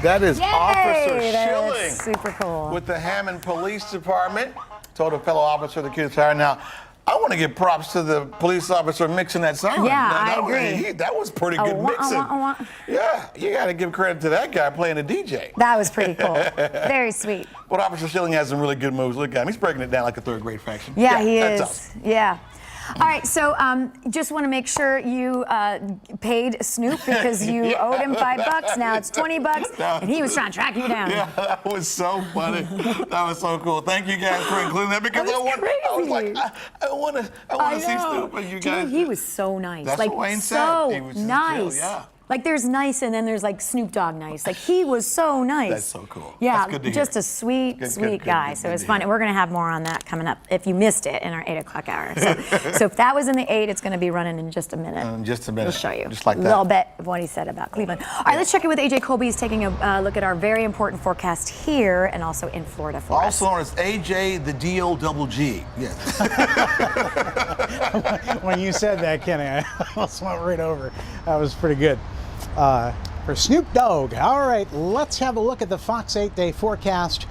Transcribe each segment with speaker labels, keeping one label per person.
Speaker 1: That is Officer
Speaker 2: That's
Speaker 1: Schilling
Speaker 2: super cool.
Speaker 1: with the Hammond Police Department. Told a fellow officer the kid's hired. Now, I want to give props to the police officer mixing that siren.
Speaker 2: Yeah,
Speaker 1: Now,
Speaker 2: I agree.
Speaker 1: That was pretty good mixing. Yeah, you got to give credit to that guy playing the DJ.
Speaker 2: That was pretty cool. Very sweet.
Speaker 1: But Officer Schilling has some really good moves. Look at him. He's breaking it down like a third grade fraction.
Speaker 2: Yeah, he
Speaker 1: that's
Speaker 2: is.
Speaker 1: us.
Speaker 2: Yeah. All right, so just want to make sure you paid Snoop because you owed him $5. Now it's $20, and he was trying to track you down.
Speaker 1: Yeah, that was so funny. That was so cool. Thank you guys for including that because I was like, I want to see Snoop, and you guys.
Speaker 2: He was so nice.
Speaker 1: That's
Speaker 2: like,
Speaker 1: what Wayne said.
Speaker 2: So
Speaker 1: He was just
Speaker 2: nice.
Speaker 1: chill, yeah.
Speaker 2: Like there's nice, and then there's like Snoop Dogg nice. Like he was so nice.
Speaker 1: That's so cool.
Speaker 2: Yeah,
Speaker 1: That's good to
Speaker 2: just
Speaker 1: hear.
Speaker 2: a sweet guy. So it was fun. And we're going to have more on that coming up if you missed it in our 8 o'clock hour. So if that was in the 8, it's going to be running in just a minute.
Speaker 1: In just a minute.
Speaker 2: We'll show you
Speaker 1: Just like
Speaker 2: a
Speaker 1: that.
Speaker 2: little bit of what he said about Cleveland. All right, let's check in with AJ Colby. He's taking a look at our very important forecast here and also in Florida for us.
Speaker 1: Also known as AJ the D-O-double-G. Yes.
Speaker 3: When you said that, Kenny, I almost went right over. That was pretty good. For Snoop Dogg. All right, let's have a look at the Fox 8-day forecast.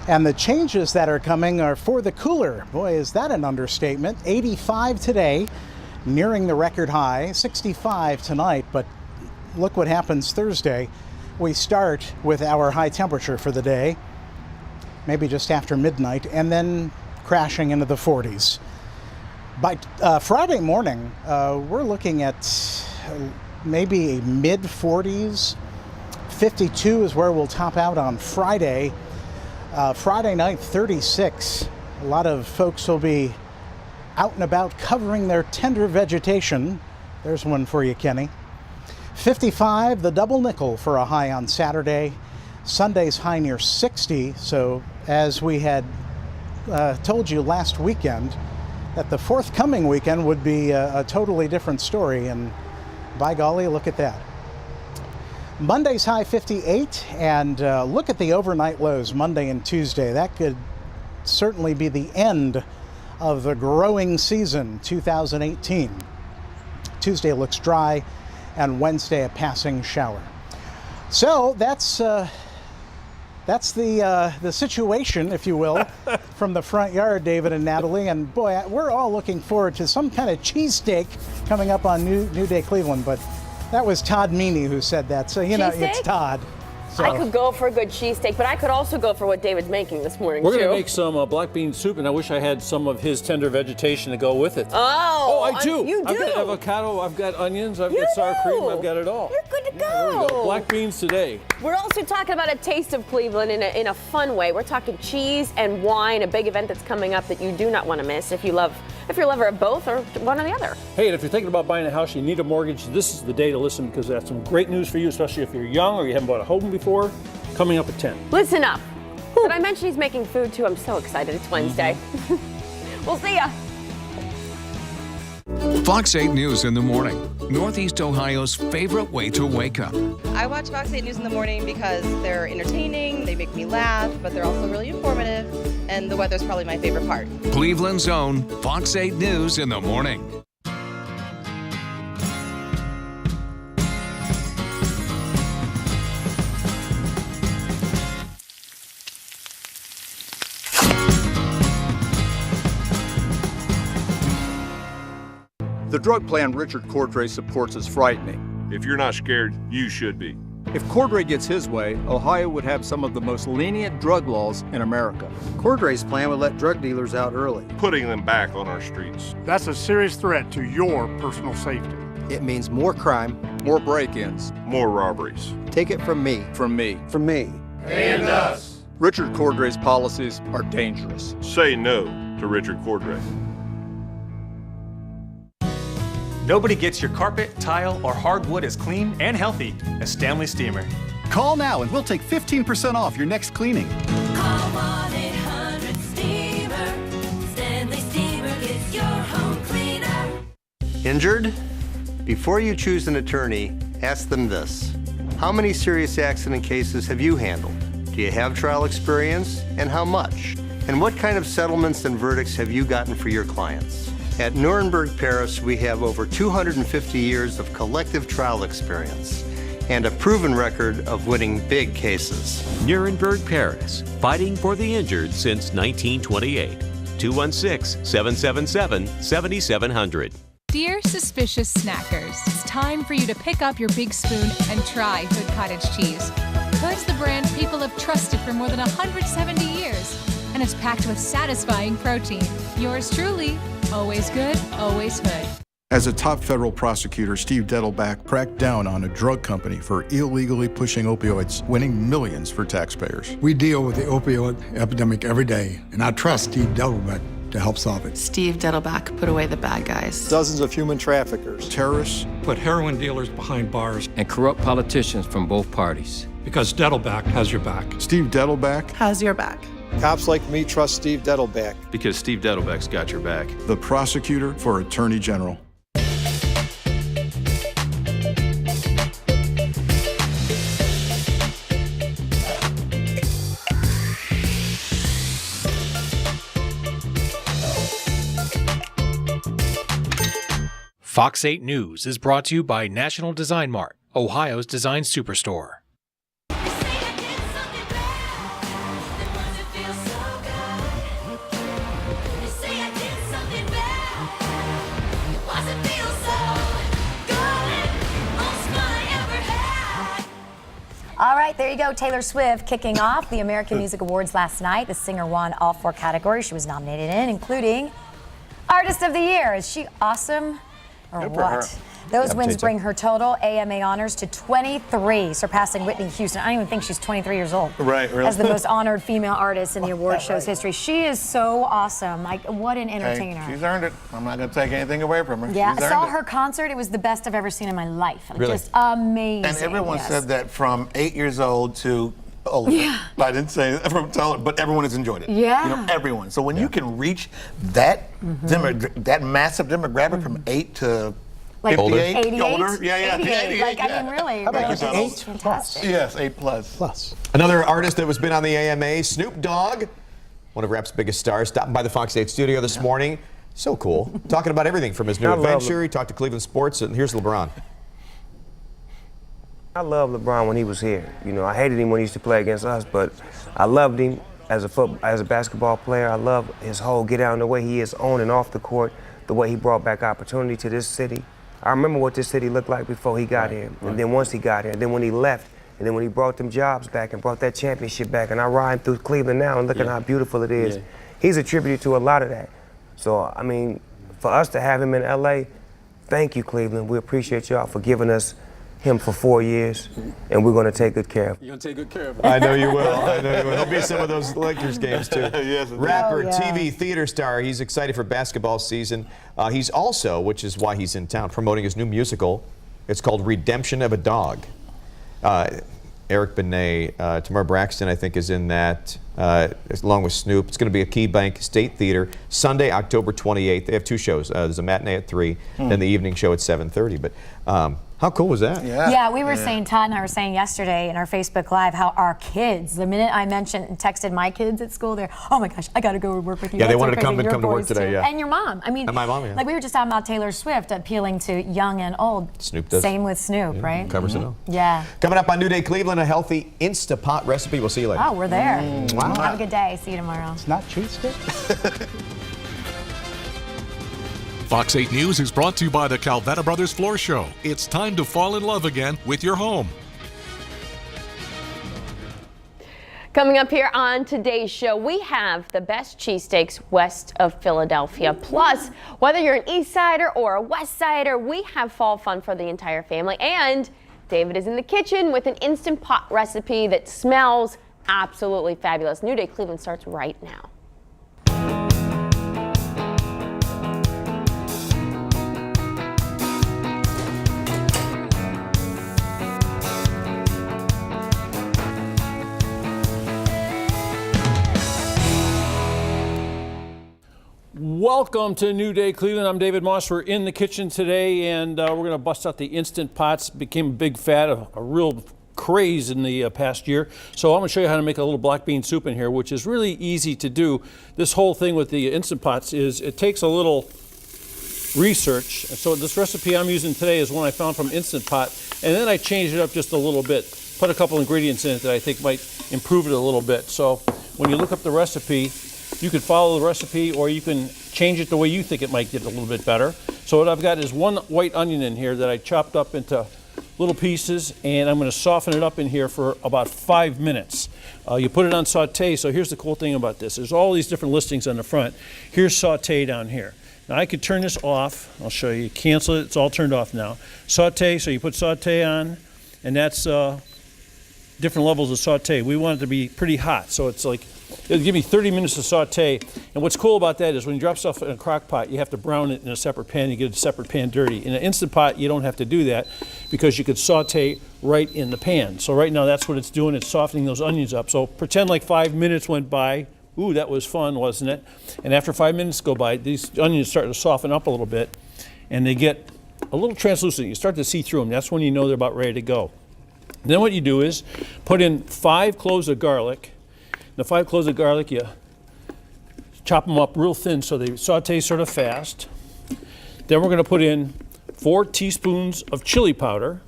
Speaker 3: And the changes that are coming are for the cooler. Boy, is that an understatement. 85 today, nearing the record high. 65 tonight, but look what happens Thursday. We start with our high temperature for the day, maybe just after midnight, and then crashing into the 40s. By Friday morning, we're looking at maybe a mid-40s. 52 is where we'll top out on Friday. Friday night, 36. A lot of folks will be out and about covering their tender vegetation. There's one for you, Kenny. 55, the double nickel for a high on Saturday. Sunday's high near 60. So as we had told you last weekend, that the forthcoming weekend would be a totally different story. And by golly, look at that. Monday's high 58, and look at the overnight lows Monday and Tuesday. That could certainly be the end of the growing season 2018. Tuesday looks dry, and Wednesday a passing shower. So that's the situation, if you will, from the front yard, David and Natalie. And boy, we're all looking forward to some kind of cheesesteak coming up on New Day Cleveland. But that was Todd Meany who said that. So, you know, it's Todd. So.
Speaker 4: I could go for a good cheesesteak, but I could also go for what David's making this morning,
Speaker 5: We're going to make some black bean soup, and I wish I had some of his tender vegetation to go with it. Oh, I do.
Speaker 4: You do?
Speaker 5: I've got avocado, I've got onions, I've got sour cream, I've got it all.
Speaker 4: You're good to go.
Speaker 5: Yeah, there we go. Black beans today.
Speaker 4: We're also talking about a taste of Cleveland in a fun way. We're talking cheese and wine, a big event that's coming up that you do not want to miss if you're a lover of both or one or the other.
Speaker 5: Hey, and if you're thinking about buying a house, you need a mortgage, this is the day to listen because that's some great news for you, especially if you're young or you haven't bought a home before. Coming up at 10.
Speaker 4: Listen up. Did I mention he's making food too? I'm so excited. It's Wednesday. We'll see ya.
Speaker 6: Fox 8 News in the morning. Northeast Ohio's favorite way to wake up.
Speaker 7: I watch Fox 8 News in the morning because they're entertaining, they make me laugh, but they're also really informative, and the weather's probably my favorite part.
Speaker 6: Cleveland's own Fox 8 News in the morning.
Speaker 8: The drug plan Richard Cordray supports is frightening.
Speaker 9: If you're not scared, you should be.
Speaker 8: If Cordray gets his way, Ohio would have some of the most lenient drug laws in America.
Speaker 10: Cordray's plan would let drug dealers out early,
Speaker 9: putting them back on our streets.
Speaker 11: That's a serious threat to your personal safety.
Speaker 10: It means more crime,
Speaker 8: more break-ins,
Speaker 9: more robberies.
Speaker 10: Take it from me.
Speaker 8: From me.
Speaker 10: From me.
Speaker 9: And us.
Speaker 8: Richard Cordray's policies are dangerous.
Speaker 9: Say no to Richard Cordray.
Speaker 12: Nobody gets your carpet, tile, or hardwood as clean and healthy as Stanley Steamer.
Speaker 13: Call now and we'll take 15% off your next cleaning.
Speaker 14: Call 1-800-STEAMER. Stanley Steamer gets your home cleaner.
Speaker 15: Injured? Before you choose an attorney, ask them this. How many serious accident cases have you handled? Do you have trial experience? And how much? And what kind of settlements and verdicts have you gotten for your clients? At Nuremberg Paris, we have over 250 years of collective trial experience. and a proven record of winning big cases.
Speaker 16: Nuremberg, Paris, fighting for the injured since 1928. 216-777-7700.
Speaker 17: Dear suspicious snackers, it's time for you to pick up your big spoon and try Hood Cottage cheese. Hood's the brand people have trusted for more than 170 years, and it's packed with satisfying protein. Yours truly, always good, always Hood.
Speaker 13: As a top federal prosecutor, Steve Dettelbach cracked down on a drug company for illegally pushing opioids, winning millions for taxpayers.
Speaker 18: We deal with the opioid epidemic every day, and I trust Steve Dettelbach to help solve it.
Speaker 19: Steve Dettelbach put away the bad guys.
Speaker 10: Dozens of human traffickers.
Speaker 13: Terrorists.
Speaker 20: Put heroin dealers behind bars.
Speaker 21: And corrupt politicians from both parties.
Speaker 20: Because Dettelbach has your back.
Speaker 13: Steve Dettelbach
Speaker 19: has your back.
Speaker 10: Cops like me trust Steve Dettelbach.
Speaker 9: Because Steve Dettelbach's got your back.
Speaker 13: The prosecutor for Attorney General.
Speaker 22: Fox 8 News is brought to you by National Design Mart, Ohio's design superstore.
Speaker 2: All right, there you go. Taylor Swift kicking off the American Music Awards last night. The singer won all 4 categories she was nominated in, including Artist of the Year. Is she awesome or what? Those wins bring her total AMA honors to 23, surpassing Whitney Houston. I don't even think she's 23 years old.
Speaker 1: Right, really?
Speaker 2: As the most honored female artist in the award show's history. She is so awesome. Like, what an entertainer.
Speaker 1: Hey, she's earned it. I'm not going to take anything away from her.
Speaker 2: Yeah,
Speaker 1: She's
Speaker 2: I saw
Speaker 1: earned
Speaker 2: her concert. It was the best I've ever seen in my life.
Speaker 1: Really?
Speaker 2: Just amazing.
Speaker 1: And everyone
Speaker 2: yes.
Speaker 1: said that from 8 years old to older.
Speaker 2: Yeah.
Speaker 1: I didn't say from taller, but everyone has enjoyed it.
Speaker 2: Yeah.
Speaker 1: You know, everyone. So when you can reach that that massive demographic from 8 to
Speaker 2: like
Speaker 1: 58,
Speaker 2: 88?
Speaker 1: older. Yeah.
Speaker 2: 88. Like, I mean, really.
Speaker 1: How about
Speaker 2: really,
Speaker 1: you,
Speaker 2: it's fantastic.
Speaker 1: Yes, 8+.
Speaker 3: Plus.
Speaker 23: Another artist that was been on the AMA, Snoop Dogg, one of rap's biggest stars, stopping by the Fox 8 studio this morning. So cool. Talking about everything from his new adventure. He talked to Cleveland sports, and here's LeBron.
Speaker 24: I loved LeBron when he was here. You know, I hated him when he used to play against us, but I loved him as a basketball player. I love his whole get out and the way he is on and off the court, the way he brought back opportunity to this city. I remember what this city looked like before he got here, and then once he got here, and then when he left, and then when he brought them jobs back and brought that championship back, and I ride through Cleveland now and look at how beautiful it is. He's attributed to a lot of that. So, I mean, for us to have him in LA, thank you, Cleveland. We appreciate y'all for giving us him for 4 years, and we're going to take good care of him.
Speaker 20: You're going to take good care of him.
Speaker 23: I know you will. I know you will. There'll be some of those Lakers games, too.
Speaker 1: Yes,
Speaker 23: Rapper, TV, theater star. He's excited for basketball season. He's also, which is why he's in town, promoting his new musical. It's called Redemption of a Dog. Eric Benet, Tamar Braxton, I think, is in that, along with Snoop. It's going to be at Key Bank State Theater, Sunday, October 28th. They have 2 shows. There's a matinee at 3, then the evening show at 7:30. But how cool was that?
Speaker 2: Yeah, we were saying, Todd and I were saying yesterday in our Facebook Live how our kids, the minute I texted my kids at school, they're, oh my gosh, I got to go work with you.
Speaker 23: Yeah, they
Speaker 2: That's
Speaker 23: wanted
Speaker 2: so
Speaker 23: to come
Speaker 2: crazy.
Speaker 23: and come to
Speaker 2: Your
Speaker 23: work
Speaker 2: boys
Speaker 23: today,
Speaker 2: too.
Speaker 23: yeah.
Speaker 2: And your mom. I mean,
Speaker 23: And my mom, yeah.
Speaker 2: like we were just talking about Taylor Swift appealing to young and old.
Speaker 23: Snoop does.
Speaker 2: Same with Snoop, right?
Speaker 23: Covers it all.
Speaker 2: Yeah.
Speaker 23: Coming up on New Day Cleveland, a healthy Instapot recipe. We'll see you later.
Speaker 2: Oh, we're there.
Speaker 23: Wow.
Speaker 2: Have a good day. See you tomorrow.
Speaker 3: It's not cheese stick.
Speaker 25: Fox 8 News is brought to you by the Calvetta Brothers Floor Show. It's time to fall in love again with your home.
Speaker 4: Coming up here on today's show, we have the best cheesesteaks west of Philadelphia. Plus, whether you're an East Sider or a West Sider, we have fall fun for the entire family. And David is in the kitchen with an Instant Pot recipe that smells absolutely fabulous. New Day Cleveland starts right now.
Speaker 5: Welcome to New Day Cleveland. I'm David Moss. We're in the kitchen today, and we're going to bust out the Instant Pots. Became a big fad, a real craze in the past year. So I'm going to show you how to make a little black bean soup in here, which is really easy to do. This whole thing with the Instant Pots is it takes a little research. So this recipe I'm using today is one I found from Instant Pot. And then I changed it up just a little bit. Put a couple ingredients in it that I think might improve it a little bit. So when you look up the recipe, you can follow the recipe or you can change it the way you think it might get a little bit better. So what I've got is 1 white onion in here that I chopped up into little pieces, and I'm going to soften it up in here for about 5 minutes. You put it on saute. So here's the cool thing about this. There's all these different listings on the front. Here's saute down here. Now I could turn this off. I'll show you. Cancel it. It's all turned off now. Saute, so you put saute on, and that's different levels of saute. We want it to be pretty hot, so it's like, it'll give me 30 minutes to saute. And what's cool about that is when you drop stuff in a crock pot, you have to brown it in a separate pan. You get a separate pan dirty. In an Instant Pot, you don't have to do that because you could saute right in the pan. So right now, that's what it's doing. It's softening those onions up. So pretend like 5 minutes went by. Ooh, that was fun, wasn't it? And after 5 minutes go by, these onions start to soften up a little bit, and they get a little translucent. You start to see through them. That's when you know they're about ready to go. Then what you do is put in 5 cloves of garlic. The 5 cloves of garlic, you chop them up real thin so they saute sort of fast. Then we're going to put in 4 teaspoons of chili powder.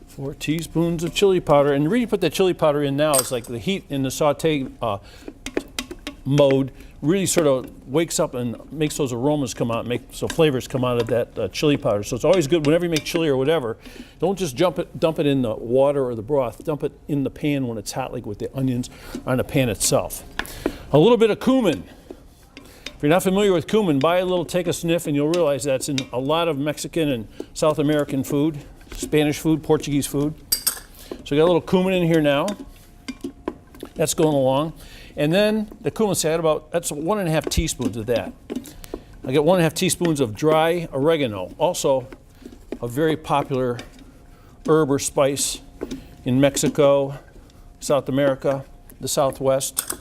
Speaker 5: 4 teaspoons of chili powder. And the reason you put that chili powder in now is like the heat in the saute mode really sort of wakes up and makes those aromas come out, so flavors come out of that chili powder. So it's always good whenever you make chili or whatever, don't just dump it in the water or the broth, dump it in the pan when it's hot, like with the onions on the pan itself. A little bit of cumin. If you're not familiar with cumin, take a sniff, and you'll realize that's in a lot of Mexican and South American food, Spanish food, Portuguese food. So we got a little cumin in here now. That's going along. And then the cumin, that's 1.5 teaspoons of that. I got 1.5 teaspoons of dry oregano, also a very popular herb or spice in Mexico, South America, the Southwest.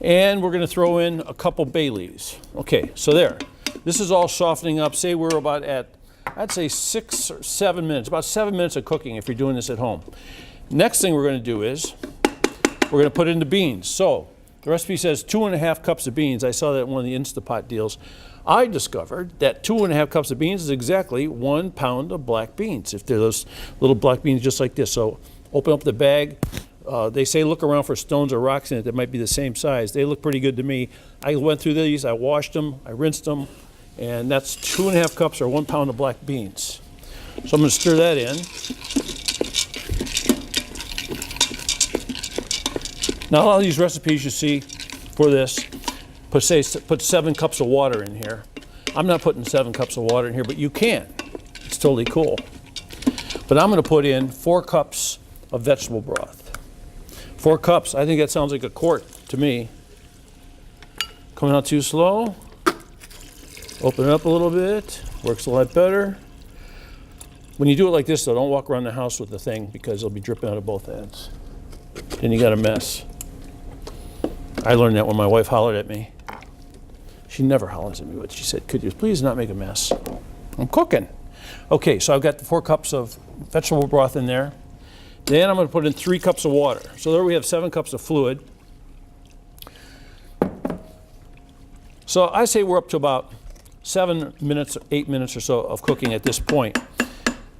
Speaker 5: And we're going to throw in a couple bay leaves. Okay, so there. This is all softening up. Say we're about at, I'd say 6 or 7 minutes, about 7 minutes of cooking if you're doing this at home. Next thing we're going to do is we're going to put in the beans. So the recipe says 2.5 cups of beans. I saw that in one of the Instant Pot deals. I discovered that 2.5 cups of beans is exactly 1 pound of black beans, if they're those little black beans just like this. So open up the bag. They say look around for stones or rocks in it that might be the same size. They look pretty good to me. I went through these, I washed them, I rinsed them, and that's 2.5 cups or 1 pound of black beans. So I'm going to stir that in. Now, a lot of these recipes you see for this put 7 cups of water in here. I'm not putting 7 cups of water in here, but you can. It's totally cool. But I'm going to put in 4 cups of vegetable broth. 4 cups. I think that sounds like a quart to me. Coming out too slow. Open it up a little bit. Works a lot better. When you do it like this, though, don't walk around the house with the thing because it'll be dripping out of both ends. Then you got a mess. I learned that when my wife hollered at me. She never hollers at me, but she said, could you please not make a mess? I'm cooking. Okay, so I've got the 4 cups of vegetable broth in there. Then I'm going to put in 3 cups of water. So there we have 7 cups of fluid. So I say we're up to about 7 minutes, 8 minutes or so of cooking at this point.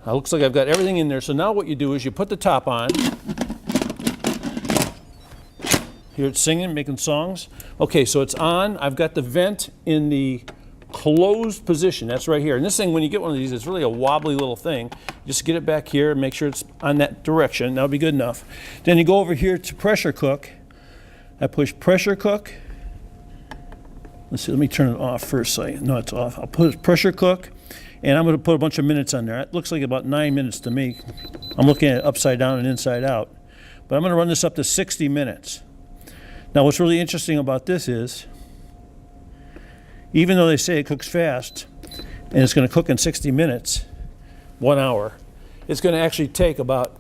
Speaker 5: Now, it looks like I've got everything in there. So now what you do is you put the top on. Hear it singing, making songs. Okay, so it's on. I've got the vent in the closed position. That's right here. And this thing, when you get one of these, it's really a wobbly little thing. Just get it back here and make sure it's on that direction. That'll be good enough. Then you go over here to pressure cook. I push pressure cook. Let's see, let me turn it off first. So no, it's off. I'll put pressure cook, and I'm going to put a bunch of minutes on there. It looks like about 9 minutes to me. I'm looking at it upside down and inside out. But I'm going to run this up to 60 minutes. Now, what's really interesting about this is, even though they say it cooks fast, and it's going to cook in 60 minutes, 1 hour, it's going to actually take about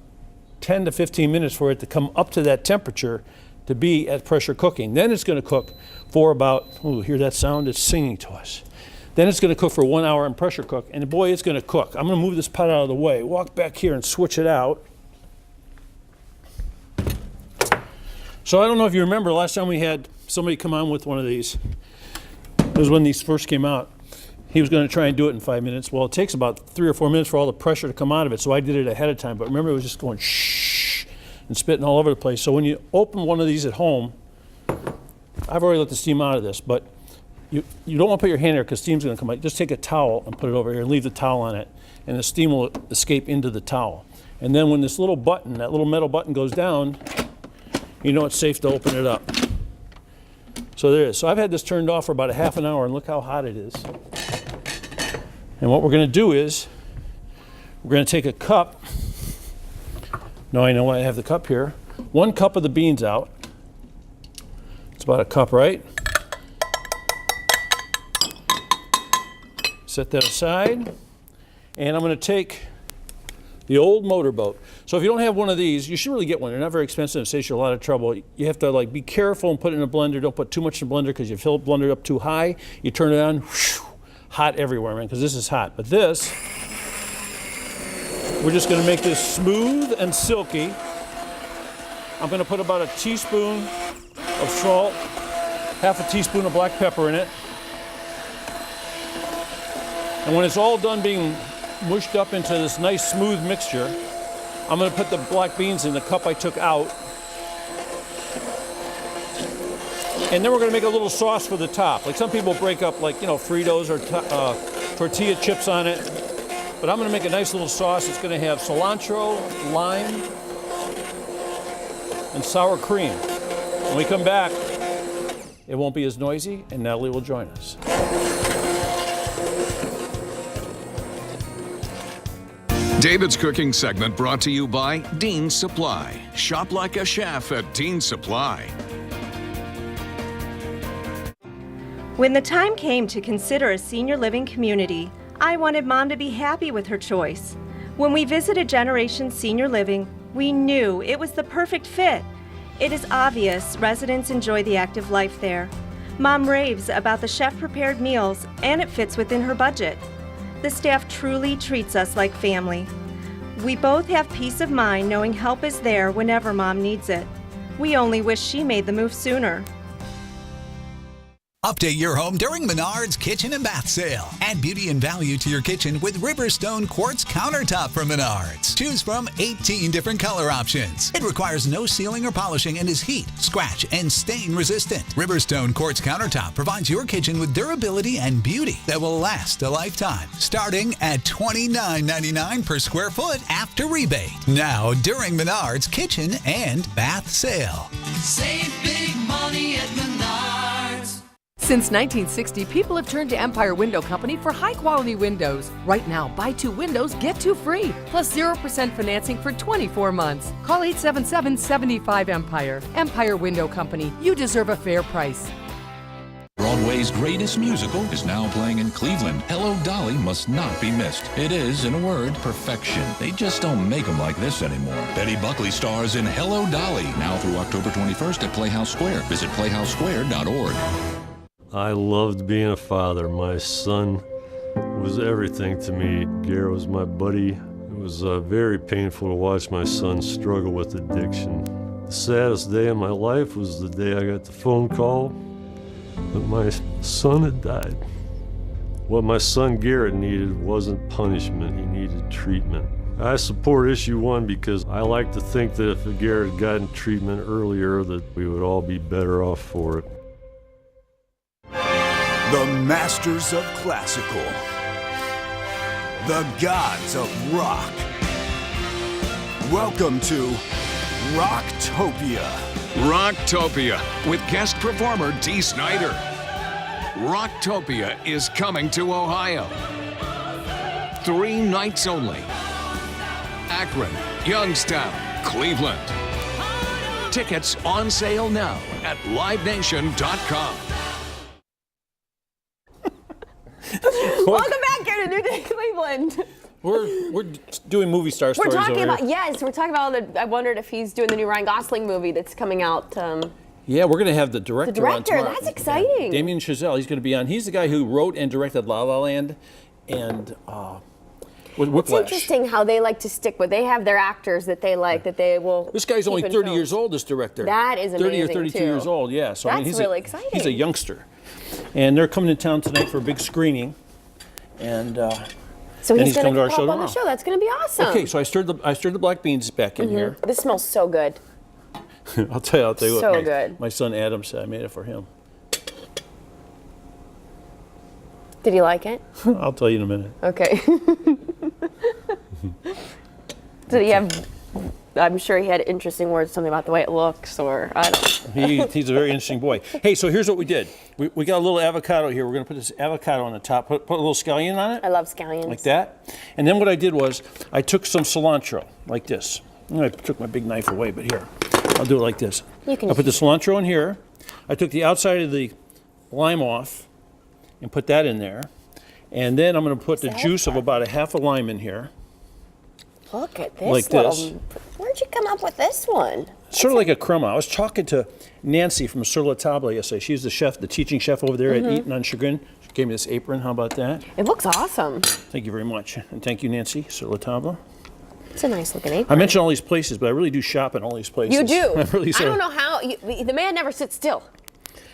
Speaker 5: 10 to 15 minutes for it to come up to that temperature to be at pressure cooking. Then it's going to cook for about, ooh, hear that sound? It's singing to us. Then it's going to cook for 1 hour in pressure cook, and boy, it's going to cook. I'm going to move this pot out of the way, walk back here and switch it out. So I don't know if you remember, last time we had somebody come on with one of these. It was when these first came out. he was going to try and do it in 5 minutes. Well, it takes about 3 or 4 minutes for all the pressure to come out of it, so I did it ahead of time. But remember, it was just going shh and spitting all over the place. So when you open one of these at home, I've already let the steam out of this, but you don't want to put your hand there because steam's going to come out. Just take a towel and put it over here and leave the towel on it, and the steam will escape into the towel. And then when this little button, that little metal button goes down, you know it's safe to open it up. So there it is. So I've had this turned off for about a half an hour, and look how hot it is. And what we're going to do is we're going to take a cup. Now I know I have the cup here. 1 cup of the beans out. It's about a cup, right? Set that aside. And I'm going to take the old motorboat. So if you don't have one of these, you should really get one. They're not very expensive. It saves you a lot of trouble. You have to like be careful and put it in a blender. Don't put too much in the blender because you fill the blender up too high. You turn it on, whew, hot everywhere, man, because this is hot. But this, we're just going to make this smooth and silky. I'm going to put about a teaspoon of salt, half a teaspoon of black pepper in it. And when it's all done being mushed up into this nice smooth mixture, I'm going to put the black beans in the cup I took out. And then we're going to make a little sauce for the top. Like some people break up like, you know, Fritos or tortilla chips on it. But I'm going to make a nice little sauce. It's going to have cilantro, lime, and sour cream. When we come back, it won't be as noisy, and Natalie will join us.
Speaker 6: David's cooking segment brought to you by Dean Supply. Shop like a chef at Dean Supply.
Speaker 7: When the time came to consider a senior living community, I wanted Mom to be happy with her choice. When we visited Generation Senior Living, we knew it was the perfect fit. It is obvious residents enjoy the active life there. Mom raves about the chef-prepared meals, and it fits within her budget. The staff truly treats us like family. We both have peace of mind knowing help is there whenever Mom needs it. We only wish she made the move sooner.
Speaker 8: Update your home during Menards Kitchen and Bath Sale. Add beauty and value to your kitchen with Riverstone Quartz Countertop from Menards. Choose from 18 different color options. It requires no sealing or polishing and is heat, scratch, and stain resistant. Riverstone Quartz Countertop provides your kitchen with durability and beauty that will last a lifetime. Starting at $29.99 per square foot after rebate. Now during Menards Kitchen and Bath Sale.
Speaker 14: Save big money at Menards.
Speaker 11: Since 1960, people have turned to Empire Window Company for high-quality windows. Right now, buy 2 windows, get 2 free, plus 0% financing for 24 months. Call 877-75-EMPIRE. Empire Window Company. You deserve a fair price.
Speaker 12: Broadway's greatest musical is now playing in Cleveland. Hello, Dolly must not be missed. It is, in a word, perfection. They just don't make them like this anymore. Betty Buckley stars in Hello, Dolly, now through October 21st at Playhouse Square. Visit playhousesquare.org.
Speaker 26: I loved being a father. My son was everything to me. Garrett was my buddy. It was very painful to watch my son struggle with addiction. The saddest day of my life was the day I got the phone call that my son had died. What my son Garrett needed wasn't punishment, he needed treatment. I support Issue 1 because I like to think that if Garrett had gotten treatment earlier, that we would all be better off for it.
Speaker 27: The masters of classical. The gods of rock. Welcome to Rocktopia.
Speaker 6: Rocktopia with guest performer Dee Snider. Rocktopia is coming to Ohio. 3 nights only. Akron, Youngstown, Cleveland. Tickets on sale now at livenation.com.
Speaker 4: Welcome back here to New Day Cleveland.
Speaker 5: We're doing movie star stories.
Speaker 4: We're talking
Speaker 5: over
Speaker 4: about,
Speaker 5: here.
Speaker 4: yes, we're talking about, I wondered if he's doing the new Ryan Gosling movie that's coming out.
Speaker 5: Yeah, we're going to have the director on tomorrow.
Speaker 4: That's exciting.
Speaker 5: Damien Chazelle, he's going to be on. He's the guy who wrote and directed La La Land and Whiplash.
Speaker 4: It's interesting how they like to stick with, they have their actors that they like, that they will.
Speaker 5: This guy's only 30 years old, this director.
Speaker 4: That is amazing,
Speaker 5: 30 or 32 years old, yeah. So,
Speaker 4: that's
Speaker 5: I mean,
Speaker 4: really exciting.
Speaker 5: He's a youngster. And they're coming to town tonight for a big screening. and
Speaker 4: So
Speaker 5: then
Speaker 4: he's going
Speaker 5: coming
Speaker 4: to
Speaker 5: to our
Speaker 4: come
Speaker 5: show
Speaker 4: up on the
Speaker 5: tomorrow.
Speaker 4: show. That's going to be awesome.
Speaker 5: Okay, so I stirred the black beans back in here.
Speaker 4: This smells so good.
Speaker 5: I'll tell you
Speaker 4: So
Speaker 5: what.
Speaker 4: good.
Speaker 5: My son Adam said I made it for him.
Speaker 4: Did you like it?
Speaker 5: I'll tell you in a minute.
Speaker 4: Okay. Did he have? I'm sure he had interesting words, something about the way it looks, or I don't know.
Speaker 5: He's a very interesting boy. Hey, so here's what we did. We got a little avocado here. We're going to put this avocado on the top. Put a little scallion on it.
Speaker 4: I love scallions.
Speaker 5: Like that. And then what I did was I took some cilantro like this. I took my big knife away, but here. I'll do it like this.
Speaker 4: You can
Speaker 5: I put the cilantro in here. I took the outside of the lime off and put that in there. And then I'm going to put the juice of about a half a lime in here.
Speaker 4: Look at this
Speaker 5: Like
Speaker 4: little.
Speaker 5: this.
Speaker 4: Where'd you come up with this one?
Speaker 5: Sort of like a crema. I was talking to Nancy from Sur La Table yesterday. She's the chef, the teaching chef over there at Eaton on Chagrin. She gave me this apron. How about that?
Speaker 4: It looks awesome.
Speaker 5: Thank you very much. And thank you, Nancy, Sur La Table.
Speaker 4: It's a nice looking apron.
Speaker 5: I mentioned all these places, but I really do shop in all these places.
Speaker 4: You do.
Speaker 5: I really
Speaker 4: I don't know how. The man never sits still.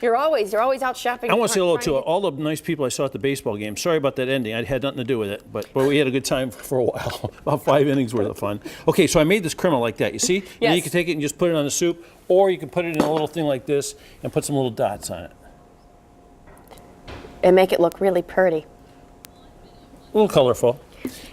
Speaker 4: You're always out shopping.
Speaker 5: I want to say hello to all the nice people I saw at the baseball game. Sorry about that ending. I had nothing to do with it, but we had a good time for a while. About 5 innings worth of fun. Okay, so I made this crema like that. You see? And then you can take it and just put it on the soup, or you can put it in a little thing like this and put some little dots on it.
Speaker 4: And make it look really pretty.
Speaker 5: A little colorful.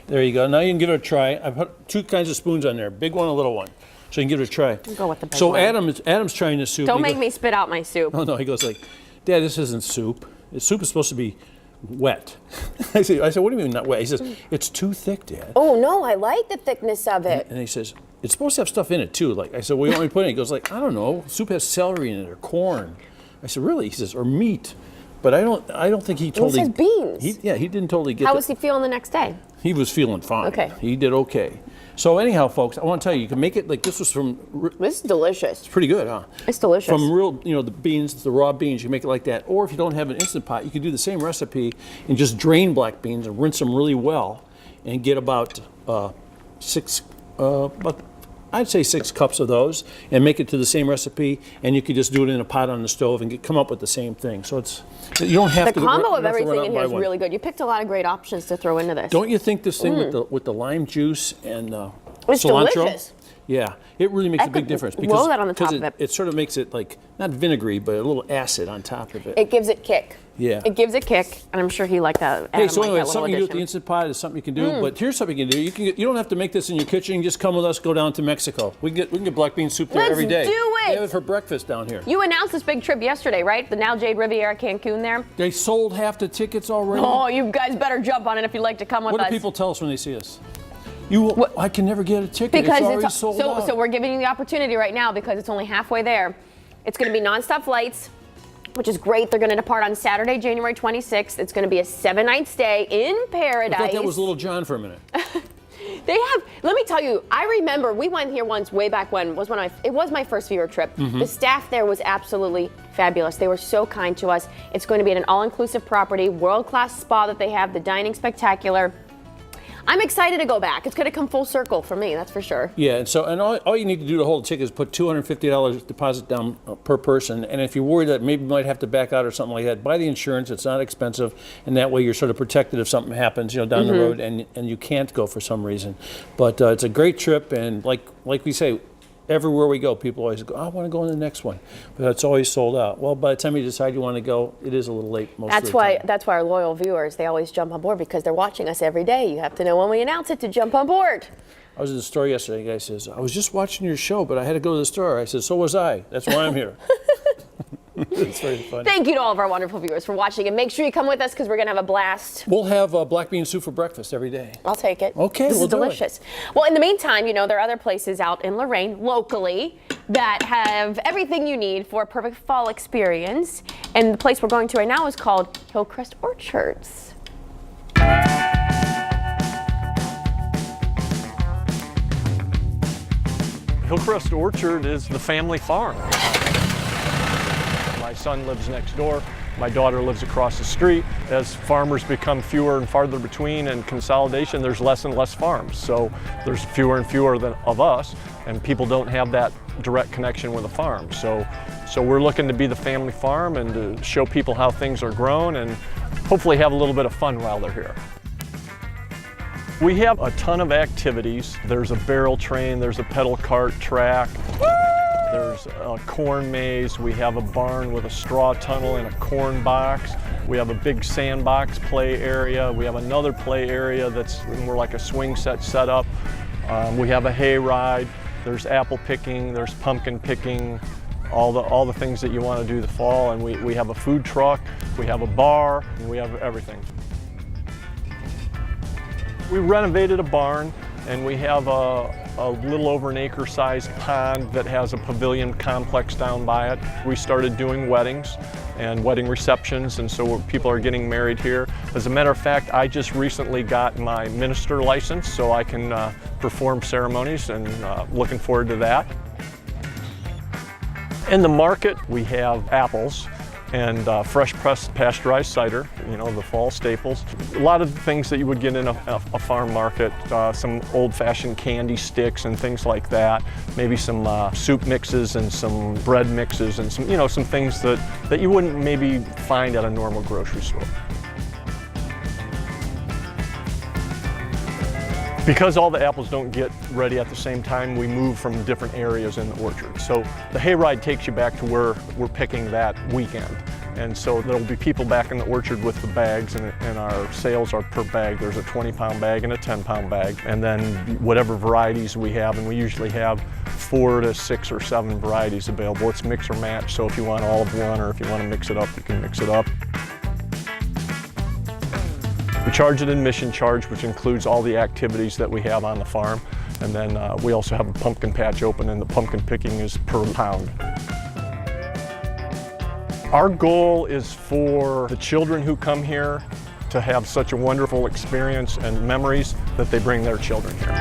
Speaker 5: There you go. Now you can give it a try. I put 2 kinds of spoons on there, big one, a little one. So you can give it a try.
Speaker 4: Go with the big
Speaker 5: So
Speaker 4: one.
Speaker 5: Adam's trying this soup.
Speaker 4: Don't make me spit out my soup.
Speaker 5: Oh no, he goes like, Dad, this isn't soup. The soup is supposed to be wet. I said, what do you mean not wet? He says, it's too thick, Dad.
Speaker 4: Oh no, I like the thickness of it.
Speaker 5: And he says, it's supposed to have stuff in it too. Like I said, what do you want me to put in it? He goes like, I don't know. Soup has celery in it or corn. I said, really? He says, or meat. But I don't think he totally.
Speaker 4: He says beans.
Speaker 5: He didn't totally get.
Speaker 4: How was he feeling the next day?
Speaker 5: He was feeling fine.
Speaker 4: Okay.
Speaker 5: He did okay. So anyhow, folks, I want to tell you, you can make it like this was from.
Speaker 4: This is delicious.
Speaker 5: It's pretty good, huh?
Speaker 4: It's delicious.
Speaker 5: From real, the beans, the raw beans, you can make it like that. Or if you don't have an Instant Pot, you can do the same recipe and just drain black beans and rinse them really well, and get about I'd say 6 cups of those, and make it to the same recipe, and you could just do it in a pot on the stove and come up with the same thing. So you don't have to.
Speaker 4: The combo of
Speaker 5: run
Speaker 4: everything
Speaker 5: out
Speaker 4: in
Speaker 5: and
Speaker 4: here
Speaker 5: buy
Speaker 4: is
Speaker 5: one.
Speaker 4: really good. You picked a lot of great options to throw into this.
Speaker 5: Don't you think this thing with the lime juice and
Speaker 4: It's
Speaker 5: cilantro?
Speaker 4: delicious.
Speaker 5: Yeah, it really makes
Speaker 4: I
Speaker 5: a big
Speaker 4: could
Speaker 5: difference
Speaker 4: roll that on the top of it.
Speaker 5: It sort of makes it like not vinegary, but a little acid on top of it.
Speaker 4: It gives it kick.
Speaker 5: Yeah.
Speaker 4: It gives it kick, and I'm sure he liked that.
Speaker 5: Hey, so
Speaker 4: Adam
Speaker 5: anyway,
Speaker 4: liked that
Speaker 5: something
Speaker 4: little
Speaker 5: you do with the
Speaker 4: addition.
Speaker 5: Instant Pot is something you can do. But here's something you can do. You don't have to make this in your kitchen. You can just come with us, go down to Mexico. We can get black bean soup there
Speaker 4: Let's
Speaker 5: every day.
Speaker 4: do it.
Speaker 5: They have it for breakfast down here.
Speaker 4: You announced this big trip yesterday, right? The Now Jade Riviera Cancun there.
Speaker 5: They sold half the tickets already.
Speaker 4: Oh, you guys better jump on it if you'd like to come with
Speaker 5: What
Speaker 4: us.
Speaker 5: do people tell us when they see us? I can never get a ticket.
Speaker 4: Because
Speaker 5: it's already sold out.
Speaker 4: So we're giving you the opportunity right now because it's only halfway there. It's going to be nonstop flights, which is great. They're going to depart on Saturday, January 26th. It's going to be a 7-night stay in paradise.
Speaker 5: I thought that was Little John for a minute.
Speaker 4: They have. Let me tell you. I remember we went here once, way back when. It was my first viewer trip.
Speaker 5: Mm-hmm.
Speaker 4: The staff there was absolutely fabulous. They were so kind to us. It's going to be at an all-inclusive property, world-class spa that they have. The dining spectacular. I'm excited to go back. It's going to come full circle for me, that's for sure.
Speaker 5: Yeah, and all you need to do to hold a ticket is put $250 deposit down per person. And if you're worried that maybe you might have to back out or something like that, buy the insurance. It's not expensive, and that way you're sort of protected if something happens, down the road, and you can't go for some reason. But it's a great trip, and like we say, everywhere we go, people always go, I want to go on the next one. But it's always sold out. Well, by the time you decide you want to go, it is a little late most of the time.
Speaker 4: That's why our loyal viewers, they always jump on board because they're watching us every day. You have to know when we announce it to jump on board.
Speaker 5: I was at the store yesterday. The guy says, I was just watching your show, but I had to go to the store. I said, so was I. That's why I'm here. It's very funny.
Speaker 4: Thank you to all of our wonderful viewers for watching, and make sure you come with us because we're going to have a blast.
Speaker 5: We'll have black bean soup for breakfast every day.
Speaker 4: I'll take it.
Speaker 5: Okay,
Speaker 4: this
Speaker 5: we'll
Speaker 4: is
Speaker 5: do it.
Speaker 4: delicious. Well, in the meantime, there are other places out in Lorraine, locally, that have everything you need for a perfect fall experience. And the place we're going to right now is called Hillcrest Orchards.
Speaker 20: Hillcrest Orchard is the family farm. My son lives next door. My daughter lives across the street. As farmers become fewer and farther between and consolidation, there's less and less farms. So there's fewer and fewer of us, and people don't have that direct connection with a farm. So we're looking to be the family farm and to show people how things are grown and hopefully have a little bit of fun while they're here. We have a ton of activities. There's a barrel train, there's a pedal cart track, there's a corn maze, we have a barn with a straw tunnel and a corn box. We have a big sandbox play area. We have another play area that's more like a swing set up. We have a hay ride. There's apple picking, there's pumpkin picking, all the things that you want to do the fall. And we have a food truck, we have a bar, and we have everything. We renovated a barn, and we have a little over an acre-sized pond that has a pavilion complex down by it. We started doing weddings and wedding receptions, and so people are getting married here. As a matter of fact, I just recently got my minister license, so I can perform ceremonies, and looking forward to that. In the market, we have apples and fresh pressed pasteurized cider, you know, the fall staples. A lot of the things that you would get in a farm market, some old-fashioned candy sticks and things like that, maybe some soup mixes and some bread mixes and some, you know, some things that you wouldn't maybe find at a normal grocery store. Because all the apples don't get ready at the same time, we move from different areas in the orchard. So the hayride takes you back to where we're picking that weekend. And so there'll be people back in the orchard with the bags, and our sales are per bag. There's a 20-pound bag and a 10-pound bag. And then whatever varieties we have, and we usually have 4 to 6 or 7 varieties available. It's mix or match, so if you want all of one or if you want to mix it up, you can mix it up. We charge an admission charge, which includes all the activities that we have on the farm. And then we also have a pumpkin patch open, and the pumpkin picking is per pound. Our goal is for the children who come here to have such a wonderful experience and memories that they bring their children here.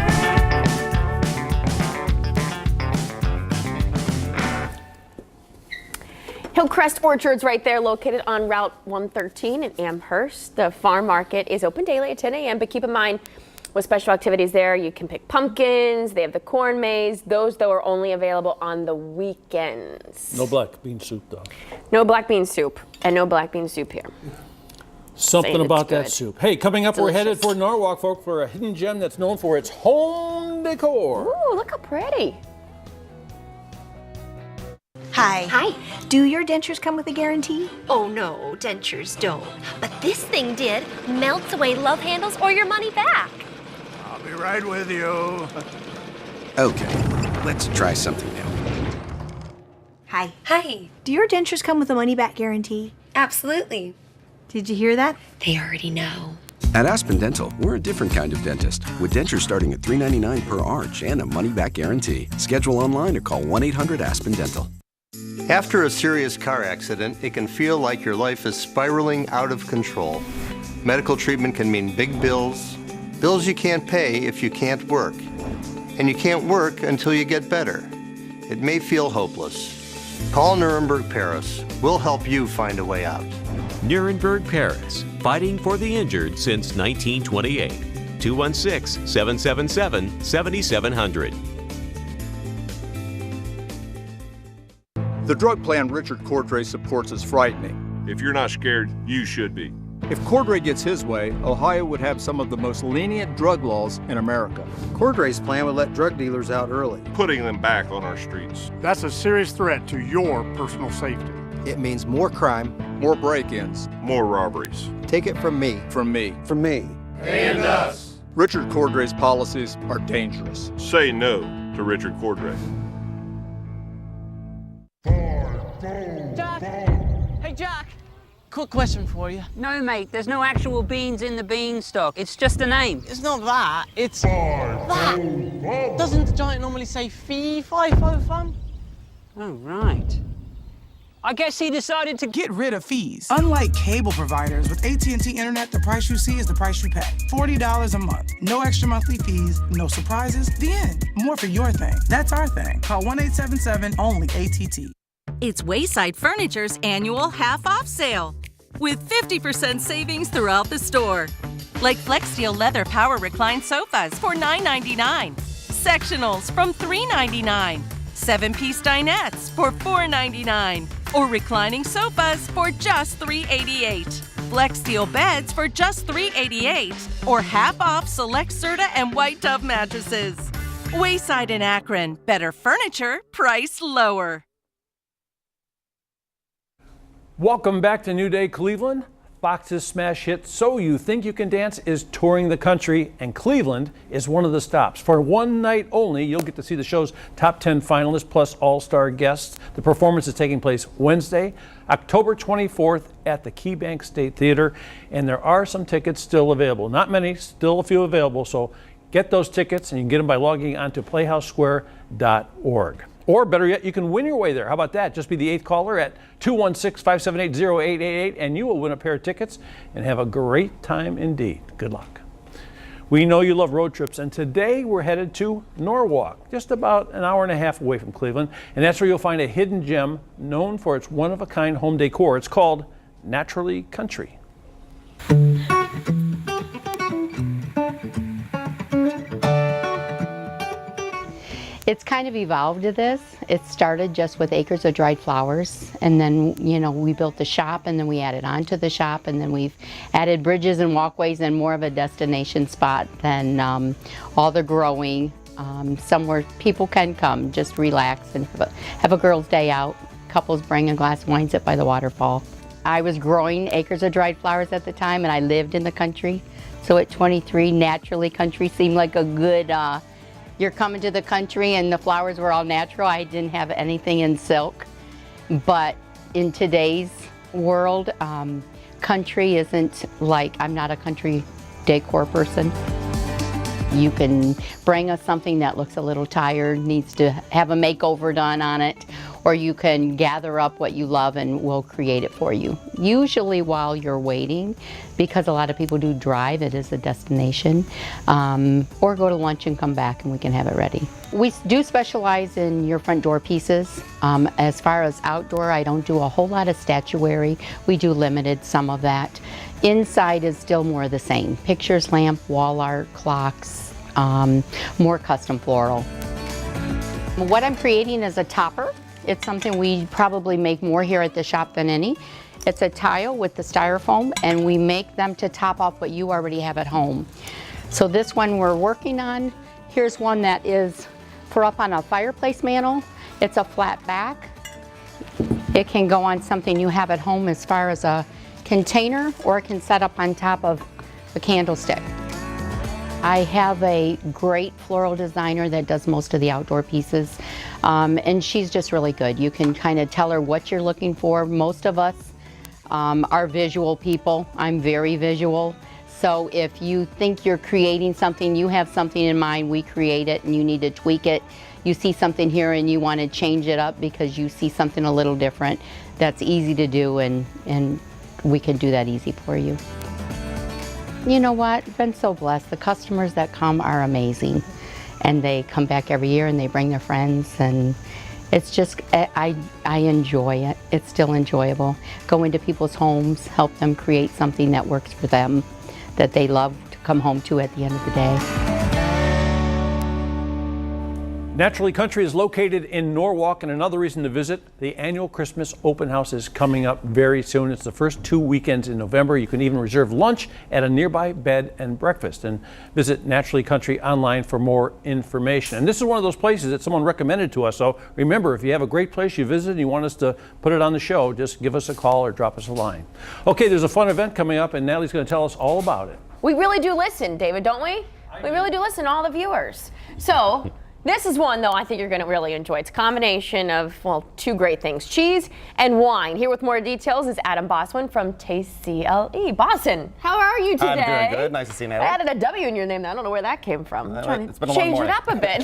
Speaker 4: Hillcrest Orchards right there, located on Route 113 in Amherst. The farm market is open daily at 10 a.m., but keep in mind, with special activities there, you can pick pumpkins, they have the corn maze. Those, though, are only available on the weekends.
Speaker 5: No black bean soup, though.
Speaker 4: No black bean soup, and no black bean soup here.
Speaker 5: Something about that
Speaker 4: good.
Speaker 5: soup. Hey, coming up,
Speaker 4: Delicious.
Speaker 5: we're headed for Norwalk, folks, for a hidden gem that's known for its home decor.
Speaker 4: Ooh, look how pretty.
Speaker 10: Hi. Hi. Do your dentures come with a guarantee?
Speaker 14: Oh no, dentures don't. But this thing did. Melts away love handles or your money back.
Speaker 15: I'll be right with you.
Speaker 16: Okay, let's try something new.
Speaker 10: Hi.
Speaker 14: Hi.
Speaker 10: Do your dentures come with a money-back guarantee?
Speaker 14: Absolutely.
Speaker 10: Did you hear that?
Speaker 14: They already know.
Speaker 16: At Aspen Dental, we're a different kind of dentist, with dentures starting at $3.99 per arch and a money-back guarantee. Schedule online or call 1-800-ASPEN-DENTAL.
Speaker 17: After a serious car accident, it can feel like your life is spiraling out of control. Medical treatment can mean big bills, bills you can't pay if you can't work. And you can't work until you get better. It may feel hopeless. Call Nuremberg Paris. We'll help you find a way out.
Speaker 18: Nuremberg Paris, fighting for the injured since 1928. 216-777-7700.
Speaker 19: The drug plan Richard Cordray supports is frightening.
Speaker 21: If you're not scared, you should be.
Speaker 19: If Cordray gets his way, Ohio would have some of the most lenient drug laws in America.
Speaker 17: Cordray's plan would let drug dealers out early,
Speaker 21: putting them back on our streets.
Speaker 15: That's a serious threat to your personal safety.
Speaker 17: It means more crime,
Speaker 19: more break-ins,
Speaker 21: more robberies.
Speaker 17: Take it from me.
Speaker 19: From me.
Speaker 17: From me.
Speaker 21: And us.
Speaker 19: Richard Cordray's policies are dangerous.
Speaker 21: Say no to Richard Cordray.
Speaker 28: Jack! Hey, Jack! Quick question for you. No, mate, there's no actual beans in the beanstalk. It's just a name. It's not that. It's that. Doesn't the giant normally say fee, fi, fo, fum? Oh, right. I guess he decided to
Speaker 29: get rid of fees. Unlike cable providers, with AT&T Internet, the price you see is the price you pay. $40 a month. No extra monthly fees, no surprises. The end. More for your thing. That's our thing. Call 1-877-ONLY-ATT.
Speaker 30: It's Wayside Furniture's annual half-off sale, with 50% savings throughout the store. Like FlexSteel leather power recline sofas for $9.99, sectionals from $3.99, 7-piece dinettes for $4.99, or reclining sofas for just $3.88. Flex Steel beds for just $388 or half off select Serta and White Dove mattresses. Wayside in Akron, better furniture, priced lower.
Speaker 5: Welcome back to New Day Cleveland. Fox's smash hit So You Think You Can Dance is touring the country, and Cleveland is one of the stops. For one night only, you'll get to see the show's top 10 finalists plus all-star guests. The performance is taking place Wednesday, October 24th at the KeyBank State Theater, and there are some tickets still available. Not many, still a few available, so get those tickets, and you can get them by logging on to playhousesquare.org. Or better yet, you can win your way there. How about that? Just be the 8th caller at 216-578-0888, and you will win a pair of tickets and have a great time indeed. Good luck. We know you love road trips, and today we're headed to Norwalk, just about an hour and a half away from Cleveland, and that's where you'll find a hidden gem known for its one-of-a-kind home decor. It's called Naturally Country.
Speaker 1: It's kind of evolved to this. It started just with acres of dried flowers, and then, you know, we built the shop, and then we added on to the shop, and then we've added bridges and walkways and more of a destination spot than all the growing, somewhere people can come, just relax and have a girls' day out. Couples bring a glass of wine, sit by the waterfall. I was growing acres of dried flowers at the time, and I lived in the country. So at 23, Naturally Country seemed like a good, you're coming to the country and the flowers were all natural. I didn't have anything in silk. But in today's world, country isn't like, I'm not a country decor person. You can bring us something that looks a little tired, needs to have a makeover done on it, or you can gather up what you love and we'll create it for you. Usually while you're waiting, because a lot of people do drive, it is a destination, or go to lunch and come back and we can have it ready. We do specialize in your front door pieces. As far as outdoor, I don't do a whole lot of statuary. We do limited some of that. Inside is still more of the same. Pictures, lamp, wall art, clocks, more custom floral. What I'm creating is a topper. It's something we probably make more here at the shop than any. It's a tile with the styrofoam, and we make them to top off what you already have at home. So this one we're working on, here's one that is for up on a fireplace mantle. It's a flat back. It can go on something you have at home as far as a container, or it can set up on top of a candlestick. I have a great floral designer that does most of the outdoor pieces, and she's just really good. You can kind of tell her what you're looking for. Most of us are visual people. I'm very visual. So if you think you're creating something, you have something in mind, we create it and you need to tweak it. You see something here and you want to change it up because you see something a little different. That's easy to do, and we can do that easy for you. You know what? I've been so blessed. The customers that come are amazing, and they come back every year and they bring their friends, and it's just, I enjoy it. It's still enjoyable. Go into people's homes, help them create something that works for them, that they love to come home to at the end of the day.
Speaker 5: Naturally Country is located in Norwalk, and another reason to visit, the annual Christmas open house is coming up very soon. It's the first 2 weekends in November. You can even reserve lunch at a nearby bed and breakfast, and visit Naturally Country online for more information. And this is one of those places that someone recommended to us. So remember, if you have a great place you visit and you want us to put it on the show, just give us a call or drop us a line. Okay, there's a fun event coming up, and Natalie's going to tell us all about it.
Speaker 4: We really do listen, David, don't we? We really do listen to all the viewers. So this is one, though, I think you're going to really enjoy. It's a combination of, well, two great things, cheese and wine. Here with more details is Adam Boswin from Taste CLE. Boston, how are you today?
Speaker 2: I'm doing good. Nice to see you, Natalie.
Speaker 4: I added a W in your name. I don't know where that came from. I'm trying
Speaker 2: it's
Speaker 4: to
Speaker 2: been a long
Speaker 4: change it
Speaker 2: morning.
Speaker 4: up a bit.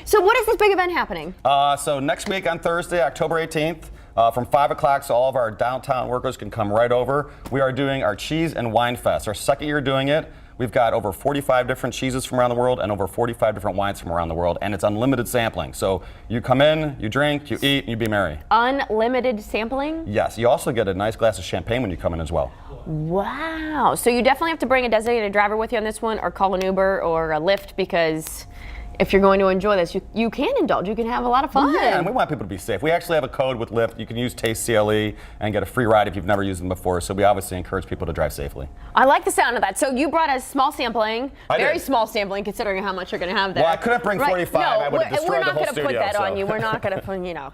Speaker 4: So what is this big event happening?
Speaker 2: So next week on Thursday, October 18th, from 5 o'clock, so all of our downtown workers can come right over. We are doing our Cheese and Wine Fest, our second year doing it. We've got over 45 different cheeses from around the world and over 45 different wines from around the world, and it's unlimited sampling. So you come in, you drink, you eat, and you be merry.
Speaker 4: Unlimited sampling?
Speaker 2: Yes, you also get a nice glass of champagne when you come in as well.
Speaker 4: Wow. So you definitely have to bring a designated driver with you on this one, or call an Uber or a Lyft, because if you're going to enjoy this, you can indulge. You can have a lot of fun.
Speaker 2: Yeah, and we want people to be safe. We actually have a code with Lyft. You can use Taste CLE and get a free ride if you've never used them before. So we obviously encourage people to drive safely.
Speaker 4: I like the sound of that. So you brought us small sampling, very
Speaker 2: did.
Speaker 4: small sampling considering how much you're going to have there.
Speaker 2: Well, I couldn't bring 45.
Speaker 4: No,
Speaker 2: I would have destroyed the whole studio.
Speaker 4: We're not going to put that on you. We're not going to put, you know,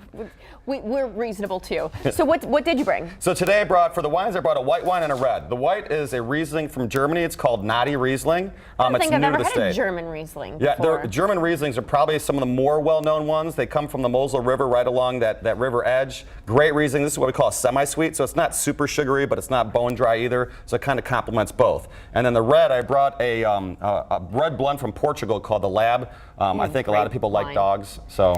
Speaker 4: we're reasonable too. So what did you bring?
Speaker 2: So today for the wines, I brought a white wine and a red. The white is a Riesling from Germany. It's called Naughty Riesling.
Speaker 4: I don't think I've ever
Speaker 2: had
Speaker 4: a German Riesling
Speaker 2: Yeah,
Speaker 4: before.
Speaker 2: German Rieslings are probably some of the more well-known ones. They come from the Mosel River right along that river edge. Great Riesling. This is what we call a semi-sweet, so it's not super sugary, but it's not bone dry either, so it kind of complements both. And then the red, I brought a red blend from Portugal called the Lab. I think a lot of people like dogs, so.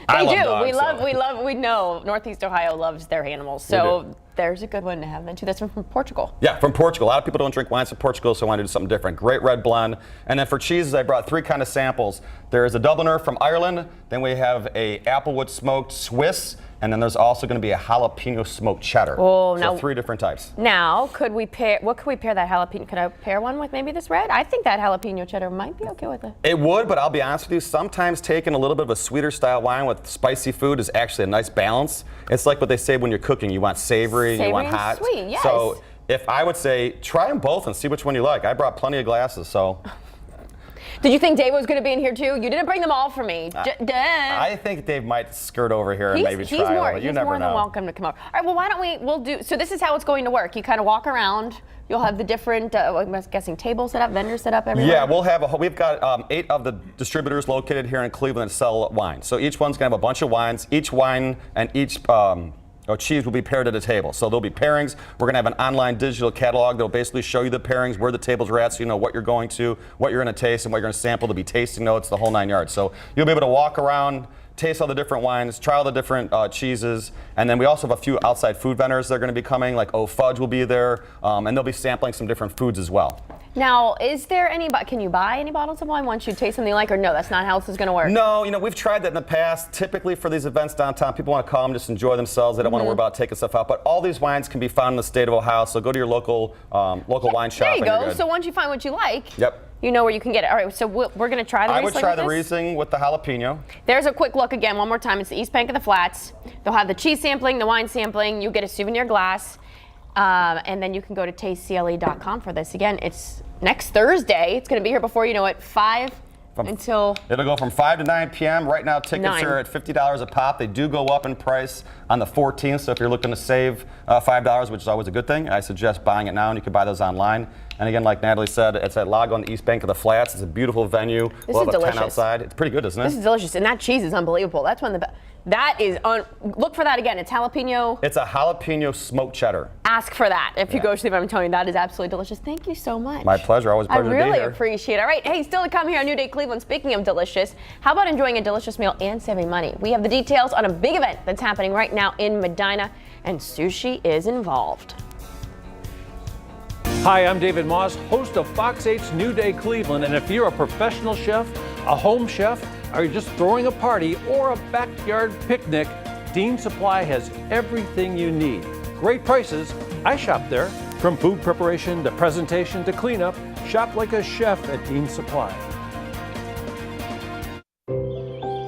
Speaker 4: They do.
Speaker 2: Dogs,
Speaker 4: We know Northeast Ohio loves their animals. So there's a good one to have then too. That's from Portugal.
Speaker 2: Yeah, from Portugal. A lot of people don't drink wines from Portugal, so I wanted to do something different. Great red blend. And then for cheeses, I brought 3 kind of samples. There's a Dubliner from Ireland. Then we have a Applewood smoked Swiss. And then there's also going to be a jalapeno smoked cheddar.
Speaker 4: Oh,
Speaker 2: so
Speaker 4: now
Speaker 2: 3 different types.
Speaker 4: Now, what could we pair that jalapeno? Could I pair one with maybe this red? I think that jalapeno cheddar might be okay with it.
Speaker 2: It would, but I'll be honest with you, sometimes taking a little bit of a sweeter style wine with spicy food is actually a nice balance. It's like what they say when you're cooking. You want savory you want
Speaker 4: and
Speaker 2: hot.
Speaker 4: Sweet, yes.
Speaker 2: So if I would say, try them both and see which one you like. I brought plenty of glasses, so.
Speaker 4: Did you think Dave was going to be in here too? You didn't bring them all for me.
Speaker 2: I think Dave might skirt over here and maybe try
Speaker 4: he's
Speaker 2: a
Speaker 4: more,
Speaker 2: little. You
Speaker 4: he's
Speaker 2: never
Speaker 4: more
Speaker 2: know.
Speaker 4: than welcome to come over. All right, well, why don't we'll do, so this is how it's going to work. You kind of walk around. You'll have the different, I'm guessing, tables set up, vendors set up everywhere?
Speaker 2: Yeah, we've got 8 of the distributors located here in Cleveland that sell wine. So each one's going to have a bunch of wines. Each wine and each cheese will be paired at a table. So there'll be pairings. We're going to have an online digital catalog that'll basically show you the pairings, where the tables are at, so you know what you're going to, what you're going to taste, and what you're going to sample. There'll be tasting notes, the whole 9 yards. So you'll be able to walk around, taste all the different wines, try all the different cheeses, and then we also have a few outside food vendors that are going to be coming, like O Fudge will be there, and they'll be sampling some different foods as well.
Speaker 4: Now, can you buy any bottles of wine once you taste something you like, or no, that's not how this is going to work?
Speaker 2: No, we've tried that in the past. Typically for these events downtown, people want to come, just enjoy themselves. They don't want to worry about taking stuff out. But all these wines can be found in the state of Ohio, so go to your local wine shop.
Speaker 4: There you
Speaker 2: and
Speaker 4: go.
Speaker 2: you're good.
Speaker 4: So once you find what you like,
Speaker 2: yep,
Speaker 4: you know where you can get it. All right, so we're going to try the Riesling.
Speaker 2: I would try the
Speaker 4: with this?
Speaker 2: Riesling with the jalapeno.
Speaker 4: There's a quick look again, one more time. It's the East Bank of the Flats. They'll have the cheese sampling, the wine sampling. You get a souvenir glass, and then you can go to tastecle.com for this. Again, it's next Thursday. It's going to be here before you know it, 5 until.
Speaker 2: It'll go from 5 to 9 p.m. Right now, tickets
Speaker 4: 9.
Speaker 2: are at $50 a pop. They do go up in price on the 14th, so if you're looking to save $5, which is always a good thing, I suggest buying it now, and you can buy those online. And again, like Natalie said, it's at Lago on the East Bank of the Flats. It's a beautiful venue.
Speaker 4: This is
Speaker 2: a
Speaker 4: delicious.
Speaker 2: tent outside. It's pretty good, isn't it?
Speaker 4: This is delicious, and that cheese is unbelievable. That's one of the best. That is, look for that again. It's jalapeno.
Speaker 2: It's a jalapeno smoked cheddar.
Speaker 4: Ask for that if you go to the event. I'm telling you, that is absolutely delicious. Thank you so much.
Speaker 2: My pleasure. Always a pleasure
Speaker 4: I
Speaker 2: to be
Speaker 4: really
Speaker 2: here.
Speaker 4: appreciate it. All right, hey, still to come here on New Day Cleveland. Speaking of delicious, how about enjoying a delicious meal and saving money? We have the details on a big event that's happening right now in Medina, and sushi is involved.
Speaker 5: Hi, I'm David Moss, host of Fox 8's New Day Cleveland, and if you're a professional chef, a home chef, or you're just throwing a party or a backyard picnic, Dean Supply has everything you need. Great prices. I shop there. From food preparation to presentation to cleanup, shop like a chef at Dean Supply.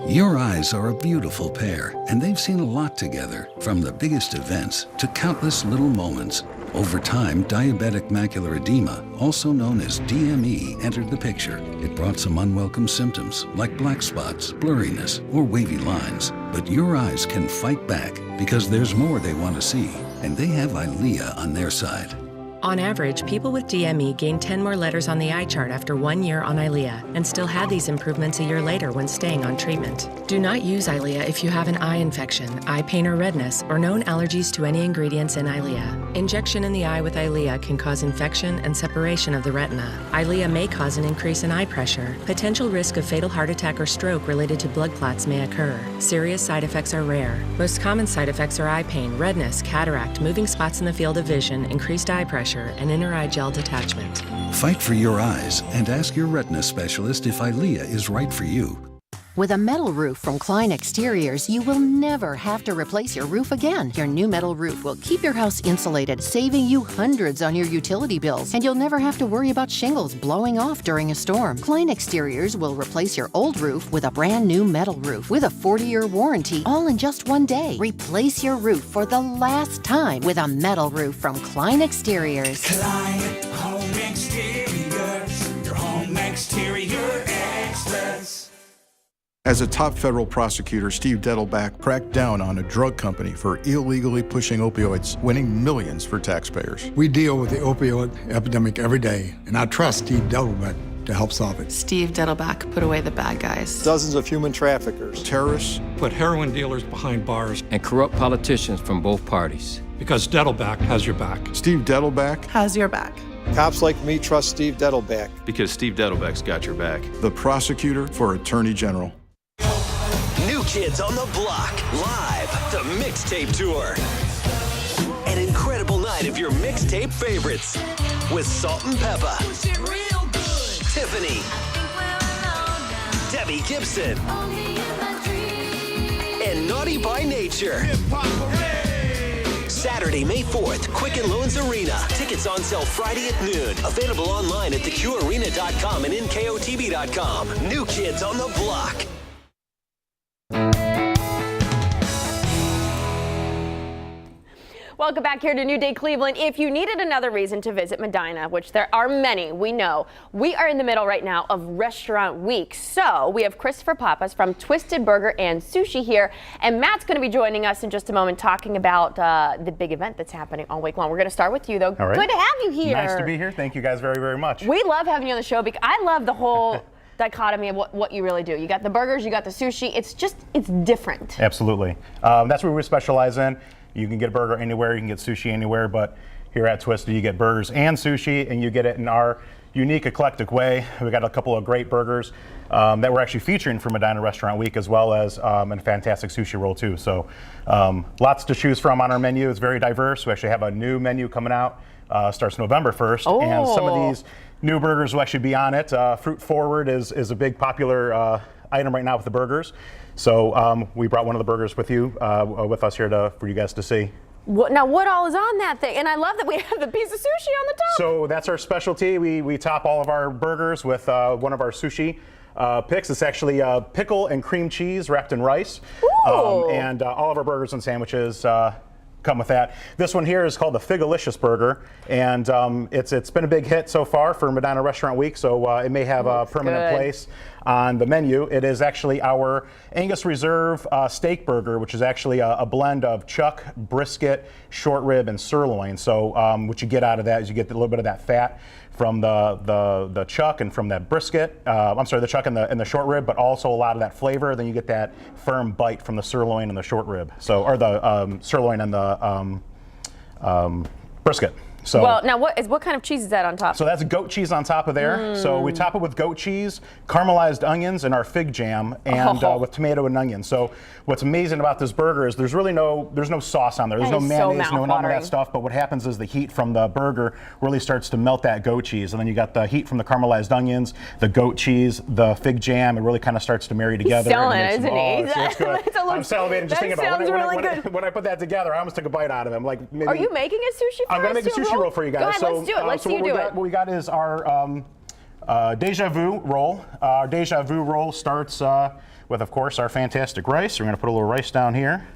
Speaker 3: Your eyes are a beautiful pair, and they've seen a lot together, from the biggest events to countless little moments. Over time, diabetic macular edema, also known as DME, entered the picture. It brought some unwelcome symptoms like black spots, blurriness, or wavy lines. But your eyes can fight back because there's more they want to see, and they have Eylea on their side.
Speaker 7: On average, people with DME gain 10 more letters on the eye chart after 1 year on Eylea and still had these improvements a year later when staying on treatment. Do not use Eylea if you have an eye infection, eye pain or redness, or known allergies to any ingredients in Eylea. Injection in the eye with Eylea can cause infection and separation of the retina. Eylea may cause an increase in eye pressure. Potential risk of fatal heart attack or stroke related to blood clots may occur. Serious side effects are rare. Most common side effects are eye pain, redness, cataract, moving spots in the field of vision, increased eye pressure, and inner eye gel detachment.
Speaker 3: Fight for your eyes and ask your retina specialist if Eylea is right for you.
Speaker 8: With a metal roof from Klein Exteriors, you will never have to replace your roof again. Your new metal roof will keep your house insulated, saving you hundreds on your utility bills, and you'll never have to worry about shingles blowing off during a storm. Klein Exteriors will replace your old roof with a brand new metal roof with a 40-year warranty, all in just one day. Replace your roof for the last time with a metal roof from Klein Exteriors.
Speaker 27: Klein Home Exteriors, your home exterior experts.
Speaker 9: As a top federal prosecutor, Steve Dettelbach cracked down on a drug company for illegally pushing opioids, winning millions for taxpayers.
Speaker 11: We deal with the opioid epidemic every day, and I trust Steve Dettelbach to help solve it.
Speaker 12: Steve Dettelbach put away the bad guys.
Speaker 19: Dozens of human traffickers,
Speaker 9: terrorists,
Speaker 13: put heroin dealers behind bars, and corrupt politicians from both parties. Because Dettelbach has your back.
Speaker 9: Steve Dettelbach
Speaker 12: has your back.
Speaker 19: Cops like me trust Steve Dettelbach.
Speaker 21: Because Steve Dettelbach's got your back.
Speaker 9: The prosecutor for Attorney General.
Speaker 22: New Kids on the Block, live, the mixtape tour. An incredible night of your mixtape favorites with Salt and Peppa, Tiffany, Debbie Gibson, and Naughty by Nature. Saturday, May 4th, Quicken Loans Arena. Tickets on sale Friday at noon. Available online at theqarena.com and nkotb.com. New Kids on the Block.
Speaker 4: Welcome back here to New Day Cleveland. If you needed another reason to visit Medina, which there are many, we know, we are in the middle right now of Restaurant Week. So we have Christopher Pappas from Twisted Burger and Sushi here, and Matt's going to be joining us in just a moment talking about the big event that's happening all week long. We're going to start with you, though.
Speaker 23: All right.
Speaker 4: Good to have you here.
Speaker 23: Nice to be here. Thank you guys very, very much.
Speaker 4: We love having you on the show because I love the whole dichotomy of what you really do. You got the burgers, you got the sushi. It's different.
Speaker 23: Absolutely. That's what we specialize in. You can get a burger anywhere, you can get sushi anywhere, but here at Twisted you get burgers and sushi, and you get it in our unique, eclectic way. We got a couple of great burgers that we're actually featuring for Medina Restaurant Week, as well as a fantastic sushi roll too. So lots to choose from on our menu. It's very diverse. We actually have a new menu coming out, starts November 1st, and some of these new burgers will actually be on it. Fruit Forward is a big popular item right now with the burgers. So we brought one of the burgers with us here for you guys to see.
Speaker 4: Now, what all is on that thing? And I love that we have the piece of sushi on the top.
Speaker 23: So that's our specialty. We top all of our burgers with one of our sushi picks. It's actually pickle and cream cheese wrapped in rice. And all of our burgers and sandwiches come with that. This one here is called the Figalicious Burger, and it's been a big hit so far for Medina Restaurant Week, so it may have a permanent place on the menu. It is actually our Angus Reserve steak burger, which is actually a blend of chuck, brisket, short rib, and sirloin. So what you get out of that is you get a little bit of that fat from the chuck and from that brisket. The chuck and the short rib, but also a lot of that flavor. Then you get that firm bite from the sirloin and the short rib. Or the sirloin and the brisket. So,
Speaker 4: well, now what kind of cheese is that on top?
Speaker 23: So that's goat cheese on top of there. So we top it with goat cheese, caramelized onions, and our fig jam, and with tomato and onions. So what's amazing about this burger is there's no sauce on there. There's no mayonnaise, none of that stuff. But what happens is the heat from the burger really starts to melt that goat cheese, and then you got the heat from the caramelized onions, the goat cheese, the fig jam. It really kind of starts to marry together.
Speaker 4: He's selling it, isn't he?
Speaker 23: It's good. I'm salivating just thinking about it. When I put that together, I almost took a bite out of it. I'm like, maybe,
Speaker 4: are you making a sushi for us?
Speaker 23: I'm going to make a sushi roll for you guys.
Speaker 4: Go ahead, let's do it. Let's see you do it.
Speaker 23: What we got is our Deja Vu roll. Our Deja Vu roll starts with, of course, our fantastic rice. We're going to put a little rice down here.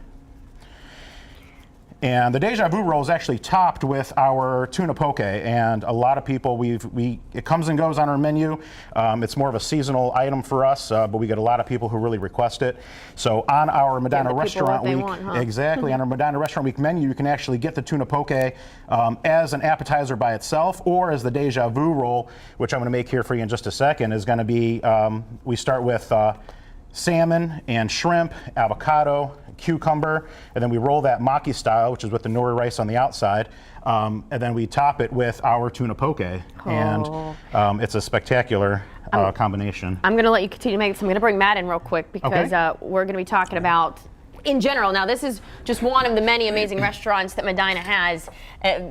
Speaker 23: And the Deja Vu roll is actually topped with our tuna poke, and a lot of people, it comes and goes on our menu. It's more of a seasonal item for us, but we get a lot of people who really request it. So on our Medina Restaurant Week, exactly, on our Medina Restaurant Week menu, you can actually get the tuna poke as an appetizer by itself, or as the Deja Vu roll, which I'm going to make here for you in just a second, is going to be, we start with salmon and shrimp, avocado, cucumber, and then we roll that maki style, which is with the nori rice on the outside, and then we top it with our tuna poke, and it's a spectacular combination.
Speaker 4: I'm going to let you continue to make this. I'm going to bring Matt in real quick because we're going to be talking about in general. Now, this is just one of the many amazing restaurants that Medina has.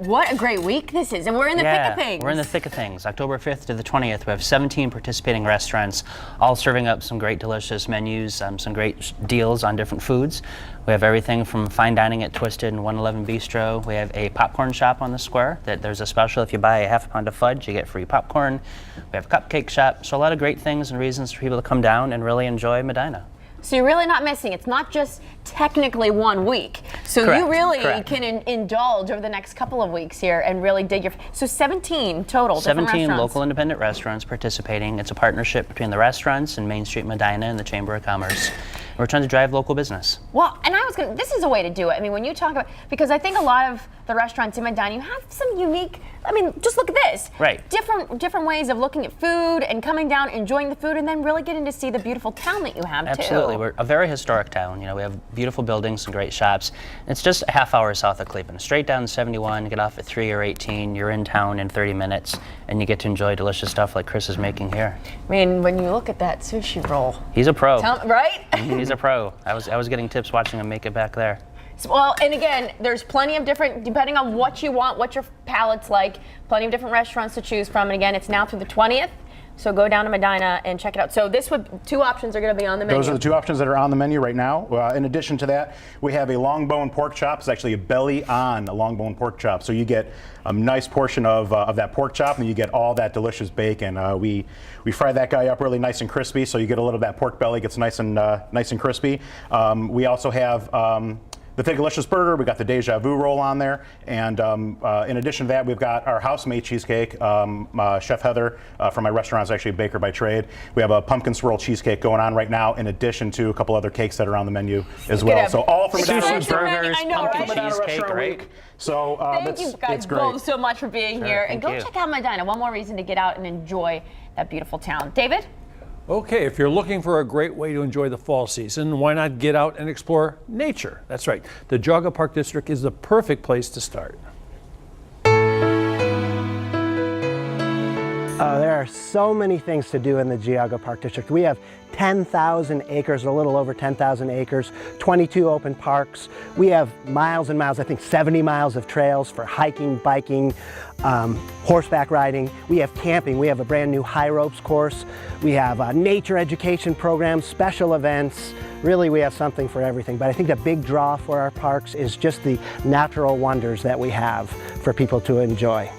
Speaker 4: What a great week this is, and we're in the thick of things.
Speaker 6: We're in the thick of things. October 5th to the 20th, we have 17 participating restaurants, all serving up some great, delicious menus, some great deals on different foods. We have everything from fine dining at Twisted and 111 Bistro. We have a popcorn shop on the square that there's a special. If you buy a half pound of fudge, you get free popcorn. We have a cupcake shop. So a lot of great things and reasons for people to come down and really enjoy Medina.
Speaker 4: So you're really not missing. It's not just technically 1 week. So
Speaker 6: Correct,
Speaker 4: you really
Speaker 6: correct.
Speaker 4: can indulge over the next couple of weeks here and really dig your. So 17 total.
Speaker 6: 17 local independent restaurants participating. It's a partnership between the restaurants and Main Street Medina and the Chamber of Commerce. We're trying to drive local business.
Speaker 4: Well, and this is a way to do it. I mean, when you talk about, because I think a lot of the restaurants in Medina, you have some unique, I mean, just look at this.
Speaker 6: Right.
Speaker 4: Different ways of looking at food and coming down, enjoying the food, and then really getting to see the beautiful town that you have too.
Speaker 6: Absolutely. We're a very historic town. You know, we have beautiful buildings and great shops. It's just a half hour south of Cleveland. Straight down 71, get off at 3 or 18, you're in town in 30 minutes, and you get to enjoy delicious stuff like Chris is making here.
Speaker 4: I mean, when you look at that sushi roll.
Speaker 6: He's a pro.
Speaker 4: Right?
Speaker 6: He's a pro. I was getting tips watching him make it back there.
Speaker 4: Well, and again, there's plenty of different, depending on what you want, what your palate's like, plenty of different restaurants to choose from. And again, it's now through the 20th. So go down to Medina and check it out. So two options are going to be on the menu.
Speaker 23: Those are the two options that are on the menu right now. In addition to that, we have a long bone pork chop. It's actually a belly on a long bone pork chop. So you get a nice portion of that pork chop, and you get all that delicious bacon. We fry that guy up really nice and crispy, so you get a little of that pork belly gets nice and crispy. We also have the Thick-A-Licious Burger. We got the Deja Vu roll on there, and in addition to that, we've got our house-made cheesecake. Chef Heather from my restaurant is actually a baker by trade. We have a pumpkin swirl cheesecake going on right now, in addition to a couple other cakes that are on the menu as well. So all from
Speaker 6: sushi, burgers, pumpkin
Speaker 23: Medina
Speaker 6: cheesecake,
Speaker 23: Restaurant
Speaker 6: right?
Speaker 23: Week. So
Speaker 4: thank you guys both so much for being here, and go
Speaker 6: you.
Speaker 4: check out Medina. One more reason to get out and enjoy that beautiful town. David?
Speaker 5: Okay, if you're looking for a great way to enjoy the fall season, why not get out and explore nature? That's right. The Geauga Park District is the perfect place to start.
Speaker 10: There are so many things to do in the Geauga Park District. We have 10,000 acres, a little over 10,000 acres, 22 open parks. We have miles and miles, I think 70 miles of trails for hiking, biking, horseback riding. We have camping. We have a brand new high ropes course. We have nature education programs, special events. Really, we have something for everything. But I think the big draw for our parks is just the natural wonders that we have for people to enjoy.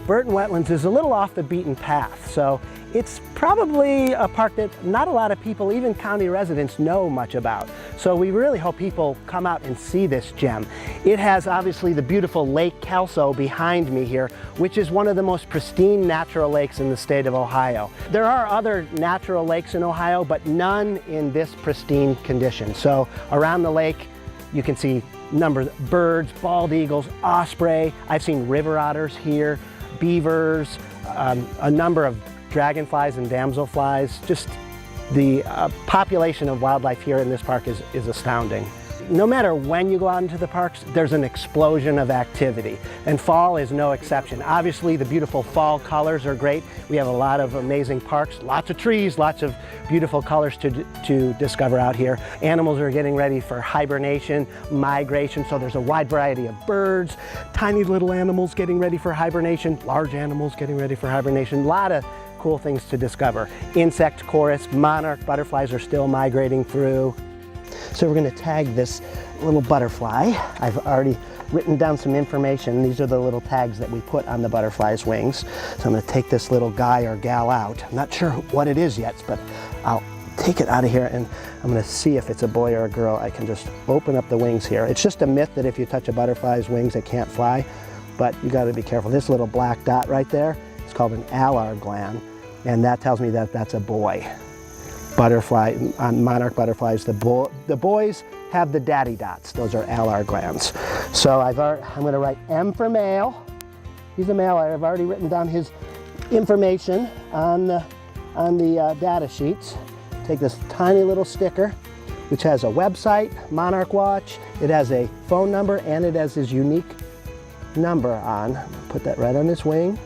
Speaker 10: Burton Wetlands is a little off the beaten path, so it's probably a park that not a lot of people, even county residents, know much about. So we really hope people come out and see this gem. It has obviously the beautiful Lake Kelso behind me here, which is one of the most pristine natural lakes in the state of Ohio. There are other natural lakes in Ohio, but none in this pristine condition. So around the lake, you can see a number of birds, bald eagles, osprey. I've seen river otters here, beavers, a number of dragonflies and damselflies. Just the population of wildlife here in this park is astounding. No matter when you go out into the parks, there's an explosion of activity, and fall is no exception. Obviously, the beautiful fall colors are great. We have a lot of amazing parks, lots of trees, lots of beautiful colors to discover out here. Animals are getting ready for hibernation, migration, so there's a wide variety of birds, tiny little animals getting ready for hibernation, large animals getting ready for hibernation, a lot of cool things to discover. Insect chorus, monarch butterflies are still migrating through. So we're going to tag this little butterfly. I've already written down some information. These are the little tags that we put on the butterfly's wings. So I'm going to take this little guy or gal out. I'm not sure what it is yet, but I'll take it out of here and I'm going to see if it's a boy or a girl. I can just open up the wings here. It's just a myth that if you touch a butterfly's wings, it can't fly, but you got to be careful. This little black dot right there, it's called an alar gland, and that tells me that that's a boy. Butterfly, monarch butterflies, the boys have the daddy dots. Those are alar glands. So I'm going to write M for male. He's a male. I've already written down his information on the data sheets. Take this tiny little sticker, which has a website, Monarch Watch. It has a phone number and it has his unique number on. Put that right on his wing.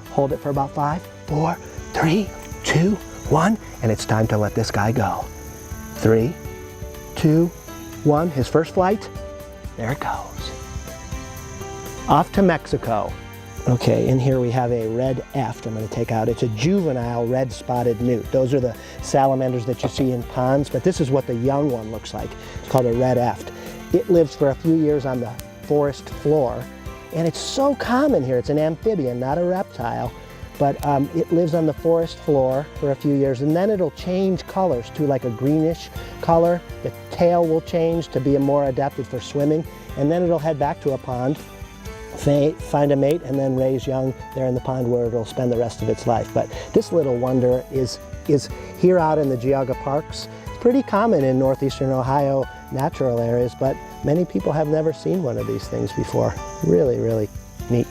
Speaker 10: Hold it for about 5, 4, 3, 2, 1, and it's time to let this guy go. 3, 2, one, his first flight. There it goes. Off to Mexico. Okay, and here we have a red eft I'm going to take out. It's a juvenile red-spotted newt. Those are the salamanders that you see in ponds, but this is what the young one looks like. It's called a red eft. It lives for a few years on the forest floor, and it's so common here. It's an amphibian, not a reptile, but it lives on the forest floor for a few years, and then it'll change colors to like a greenish color. The tail will change to be more adapted for swimming, and then it'll head back to a pond, find a mate, and then raise young there in the pond where it'll spend the rest of its life. But this little wonder is here out in the Geauga Parks. It's pretty common in northeastern Ohio natural areas, but many people have never seen one of these things before. Really, really neat.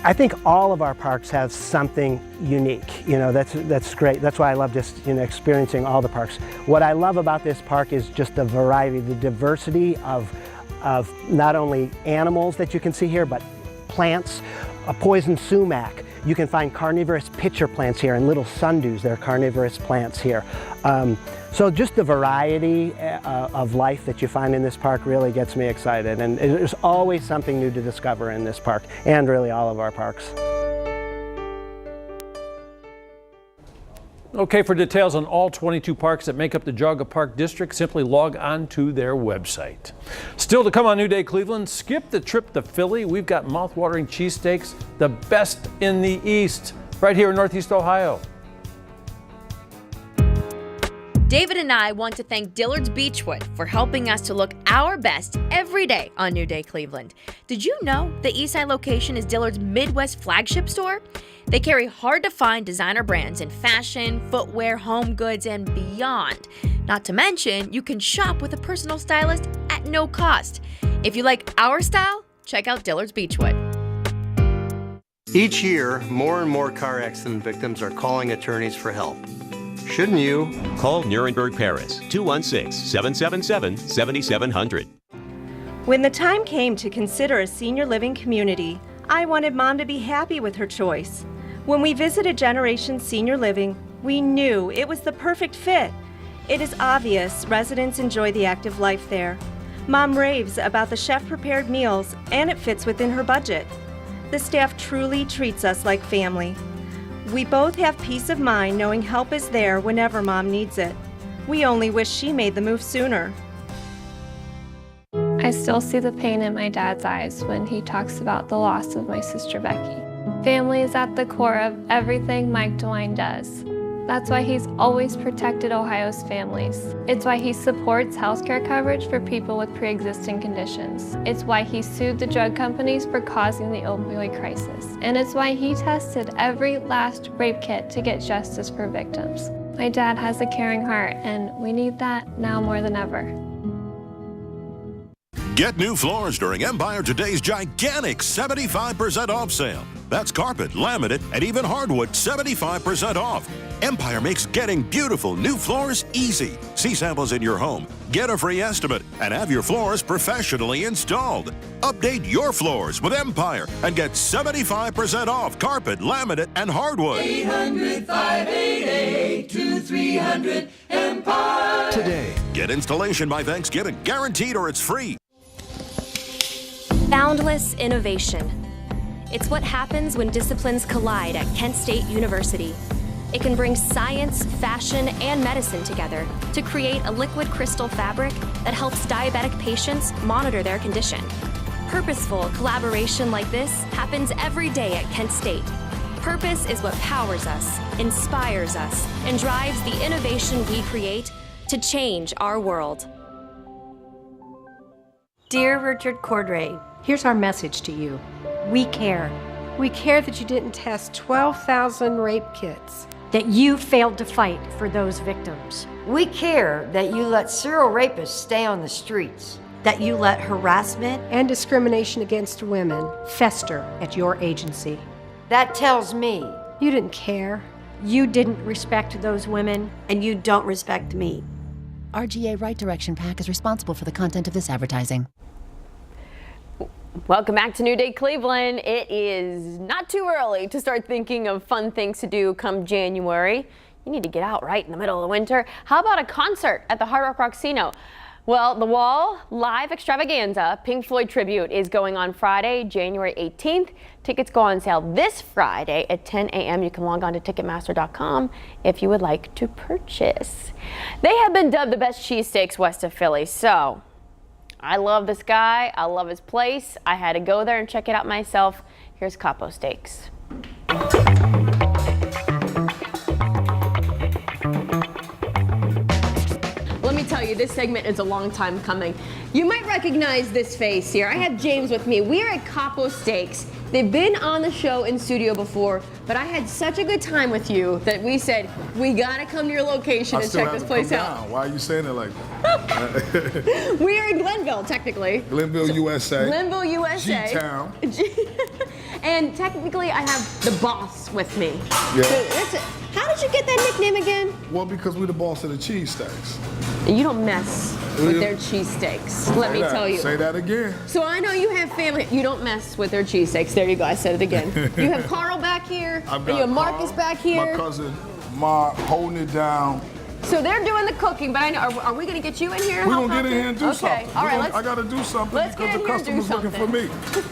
Speaker 10: I think all of our parks have something unique. You know, that's great. That's why I love just experiencing all the parks. What I love about this park is just the variety, the diversity of not only animals that you can see here, but plants, a poison sumac. You can find carnivorous pitcher plants here and little sundews. They're carnivorous plants here. So just the variety of life that you find in this park really gets me excited. And there's always something new to discover in this park, and really all of our parks.
Speaker 5: Okay, for details on all 22 parks that make up the Geauga Park District, simply log on to their website. Still to come on New Day Cleveland, skip the trip to Philly. We've got mouth-watering cheesesteaks, the best in the East, right here in Northeast Ohio.
Speaker 14: David and I want to thank Dillard's Beechwood for helping us to look our best every day on New Day Cleveland. Did you know the Eastside location is Dillard's Midwest flagship store? They carry hard-to-find designer brands in fashion, footwear, home goods, and beyond. Not to mention, you can shop with a personal stylist at no cost. If you like our style, check out Dillard's Beechwood.
Speaker 15: Each year, more and more car accident victims are calling attorneys for help. Shouldn't you?
Speaker 16: Call Nuremberg Paris, 216-777-7700.
Speaker 17: When the time came to consider a senior living community, I wanted Mom to be happy with her choice. When we visited Generation Senior Living, we knew it was the perfect fit. It is obvious residents enjoy the active life there. Mom raves about the chef-prepared meals, and it fits within her budget. The staff truly treats us like family. We both have peace of mind knowing help is there whenever Mom needs it. We only wish she made the move sooner.
Speaker 18: I still see the pain in my dad's eyes when he talks about the loss of my sister Becky. Family is at the core of everything Mike DeWine does. That's why he's always protected Ohio's families. It's why he supports healthcare coverage for people with pre-existing conditions. It's why he sued the drug companies for causing the opioid crisis. And it's why he tested every last rape kit to get justice for victims. My dad has a caring heart, and we need that now more than ever.
Speaker 20: Get new floors during Empire Today's gigantic 75% off sale. That's carpet, laminate, and even hardwood 75% off. Empire makes getting beautiful new floors easy. See samples in your home, get a free estimate, and have your floors professionally installed. Update your floors with Empire and get 75% off carpet, laminate, and hardwood.
Speaker 27: 800-588-2300 Empire.
Speaker 20: Today, get installation by Thanksgiving, guaranteed or it's free.
Speaker 24: Boundless innovation. It's what happens when disciplines collide at Kent State University. It can bring science, fashion, and medicine together to create a liquid crystal fabric that helps diabetic patients monitor their condition. Purposeful collaboration like this happens every day at Kent State. Purpose is what powers us, inspires us, and drives the innovation we create to change our world.
Speaker 25: Dear Richard Cordray, here's our message to you. We care.
Speaker 26: We care that you didn't test 12,000 rape kits.
Speaker 25: That you failed to fight for those victims.
Speaker 28: We care that you let serial rapists stay on the streets.
Speaker 25: That you let harassment and discrimination against women fester at your agency.
Speaker 28: That tells me
Speaker 26: you didn't care.
Speaker 25: You didn't respect those women.
Speaker 28: And you don't respect me.
Speaker 8: RGA Right Direction PAC is responsible for the content of this advertising.
Speaker 4: Welcome back to New Day Cleveland. It is not too early to start thinking of fun things to do come January. You need to get out right in the middle of the winter. How about a concert at the Hard Rock Rocksino? Well, the Wall Live Extravaganza Pink Floyd tribute is going on Friday, January 18th. Tickets go on sale this Friday at 10 a.m. You can log on to Ticketmaster.com if you would like to purchase. They have been dubbed the best cheesesteaks west of Philly, so I love this guy. I love his place. I had to go there and check it out myself. Here's Capo Steaks. Let me tell you, this segment is a long time coming. You might recognize this face here. I have James with me. We are at Capo Steaks. They've been on the show in studio before, but I had such a good time with you that we said, we gotta come to your location and check this place out.
Speaker 1: Why are you saying it like that?
Speaker 4: We are in Glenville, technically.
Speaker 1: Glenville, USA.
Speaker 4: Glenville, USA.
Speaker 1: G-Town.
Speaker 4: And technically, I have the boss with me.
Speaker 1: Yeah.
Speaker 4: So that's it. How did you get that nickname again?
Speaker 1: Well, because we're the boss of the cheesesteaks.
Speaker 4: You don't mess with their cheesesteaks, let me tell you.
Speaker 1: Say that again.
Speaker 4: So I know you have family. You don't mess with their cheesesteaks. There you go. I said it again. You have Carl back here.
Speaker 1: I've
Speaker 4: You
Speaker 1: got
Speaker 4: have Marcus
Speaker 1: Carl,
Speaker 4: back here.
Speaker 1: My cousin Mark holding it down.
Speaker 4: So they're doing the cooking, but I know. Are we going to get you in here?
Speaker 1: We're going to get in here and do something.
Speaker 4: All right,
Speaker 1: I got to do something
Speaker 4: let's
Speaker 1: because
Speaker 4: get in
Speaker 1: the
Speaker 4: here and do
Speaker 1: customer's looking for me.
Speaker 4: something.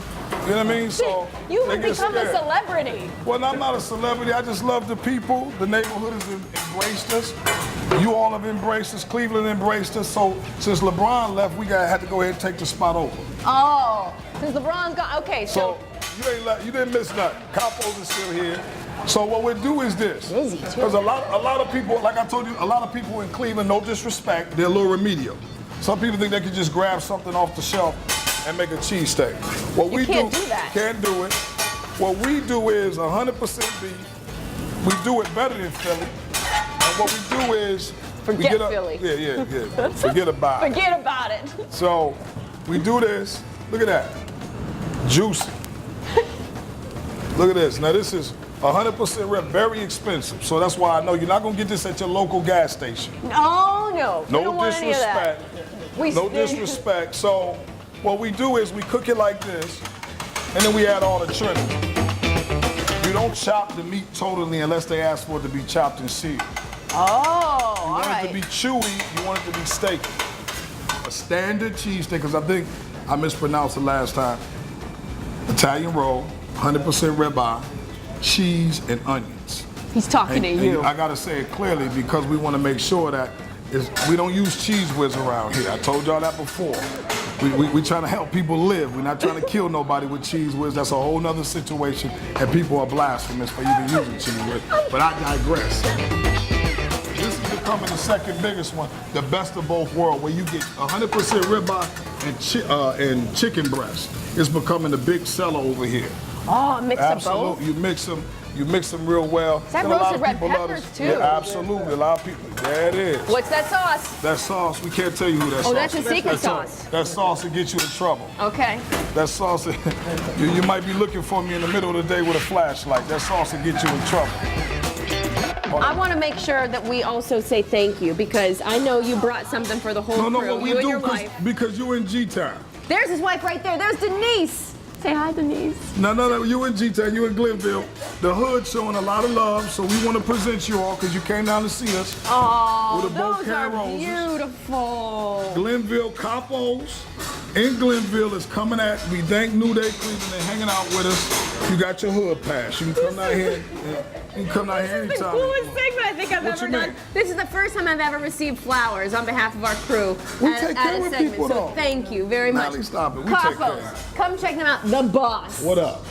Speaker 1: You know what I mean? So
Speaker 4: You
Speaker 1: they
Speaker 4: have
Speaker 1: get
Speaker 4: become a
Speaker 1: scared.
Speaker 4: celebrity.
Speaker 1: Well, I'm not a celebrity. I just love the people. The neighborhood has embraced us. You all have embraced us. Cleveland embraced us. So since LeBron left, we had to go ahead and take the spot over.
Speaker 4: Oh, since LeBron's gone. Okay,
Speaker 1: So you didn't miss nothing. Capo's is still here. So what we'll do is this. Because a lot of people, like I told you, a lot of people in Cleveland, no disrespect, they're a little remedial. Some people think they can just grab something off the shelf and make a cheesesteak. What we
Speaker 4: can't do that.
Speaker 1: Can't do it. What we do is 100% beef. We do it better than Philly. And what we do is
Speaker 4: Forget
Speaker 1: we get
Speaker 4: Philly.
Speaker 1: Yeah. Forget about it.
Speaker 4: Forget about it.
Speaker 1: So we do this. Look at that. Juicy. Look at this. Now this is 100% red, very expensive. So that's why I know you're not gonna get this at your local gas station.
Speaker 4: No. We don't
Speaker 1: No
Speaker 4: want any of that.
Speaker 1: disrespect. No disrespect. So what we do is we cook it like this, and then we add all the trimming. You don't chop the meat totally unless they ask for it to be chopped and seared.
Speaker 4: Oh,
Speaker 1: You want it to be chewy, you want it to be steaky. A standard cheesesteak, because I think I mispronounced it last time. Italian roll, 100% ribeye, cheese and onions.
Speaker 4: He's talking to you.
Speaker 1: I gotta say it clearly because we want to make sure that we don't use Cheese Whiz around here. I told y'all that before. We trying to help people live. We're not trying to kill nobody with Cheese Whiz. That's a whole nother situation, and people are blasphemous for even using Cheese Whiz. But I digress. This is becoming the second biggest one, the best of both worlds, where you get 100% ribeye and chicken breast. It's becoming the big seller over here.
Speaker 4: Oh, mix of both?
Speaker 1: Absolutely. You mix them real well.
Speaker 4: Is that
Speaker 1: And a lot
Speaker 4: roasted
Speaker 1: of
Speaker 4: red
Speaker 1: people love
Speaker 4: peppers,
Speaker 1: this.
Speaker 4: too?
Speaker 1: Yeah, absolutely. A lot of people. There it is.
Speaker 4: What's that sauce?
Speaker 1: That sauce, we can't tell you who that sauce is.
Speaker 4: Oh, that's a secret sauce.
Speaker 1: That sauce will get you in trouble.
Speaker 4: Okay.
Speaker 1: That sauce, you might be looking for me in the middle of the day with a flashlight. That sauce will get you in trouble.
Speaker 4: I want to make sure that we also say thank you because I know you brought something for the whole
Speaker 1: No,
Speaker 4: crew.
Speaker 1: what we
Speaker 4: You and
Speaker 1: do,
Speaker 4: your wife.
Speaker 1: because you in G-Town.
Speaker 4: There's his wife right there. There's Denise. Say hi, Denise.
Speaker 1: No, you in G-Town, you in Glenville. The hood showing a lot of love, so we want to present you all because you came down to see us.
Speaker 4: Oh,
Speaker 1: with a
Speaker 4: those
Speaker 1: bouquet
Speaker 4: are
Speaker 1: of roses.
Speaker 4: beautiful.
Speaker 1: Glenville Capos in Glenville is coming at. We thank New Day Cleveland and hanging out with us. You got your hood pass. You can come down here. You can come down here
Speaker 4: This is the
Speaker 1: anytime.
Speaker 4: coolest segment I think I've
Speaker 1: What
Speaker 4: ever
Speaker 1: you
Speaker 4: done.
Speaker 1: mean?
Speaker 4: This is the first time I've ever received flowers on behalf of our crew
Speaker 1: We
Speaker 4: at,
Speaker 1: take
Speaker 4: at
Speaker 1: care
Speaker 4: a
Speaker 1: of
Speaker 4: segment.
Speaker 1: people,
Speaker 4: so
Speaker 1: though.
Speaker 4: thank you very much.
Speaker 1: Natalie, stop it. We take care.
Speaker 4: Capos, come check them out. The boss.
Speaker 1: What up?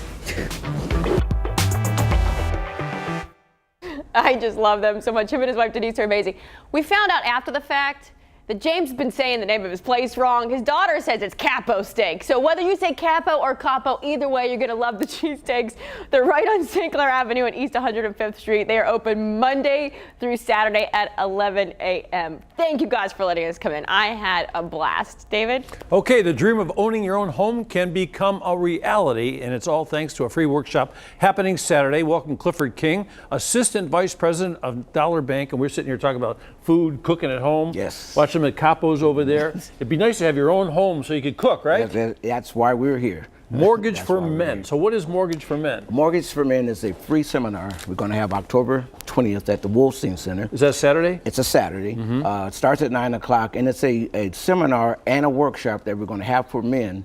Speaker 4: I just love them so much. Him and his wife Denise are amazing. We found out after the fact that James has been saying the name of his place wrong. His daughter says it's Capo Steak. So whether you say Capo or Capo, either way, you're going to love the cheesesteaks. They're right on St. Clair Avenue and East 105th Street. They are open Monday through Saturday at 11 a.m. Thank you guys for letting us come in. I had a blast. David?
Speaker 5: Okay, the dream of owning your own home can become a reality, and it's all thanks to a free workshop happening Saturday. Welcome Clifford King, Assistant Vice President of Dollar Bank, and we're sitting here talking about food, cooking at home.
Speaker 2: Yes.
Speaker 5: Watch them at Capo's over there. It'd be nice to have your own home so you could cook, right?
Speaker 2: That's why we're here.
Speaker 5: Mortgage for Men. So what is Mortgage for Men?
Speaker 2: Mortgage for Men is a free seminar we're going to have October 20th at the Wolstein Center.
Speaker 5: Is that Saturday?
Speaker 2: It's a Saturday. It starts at 9 o'clock, and it's a seminar and a workshop that we're going to have for men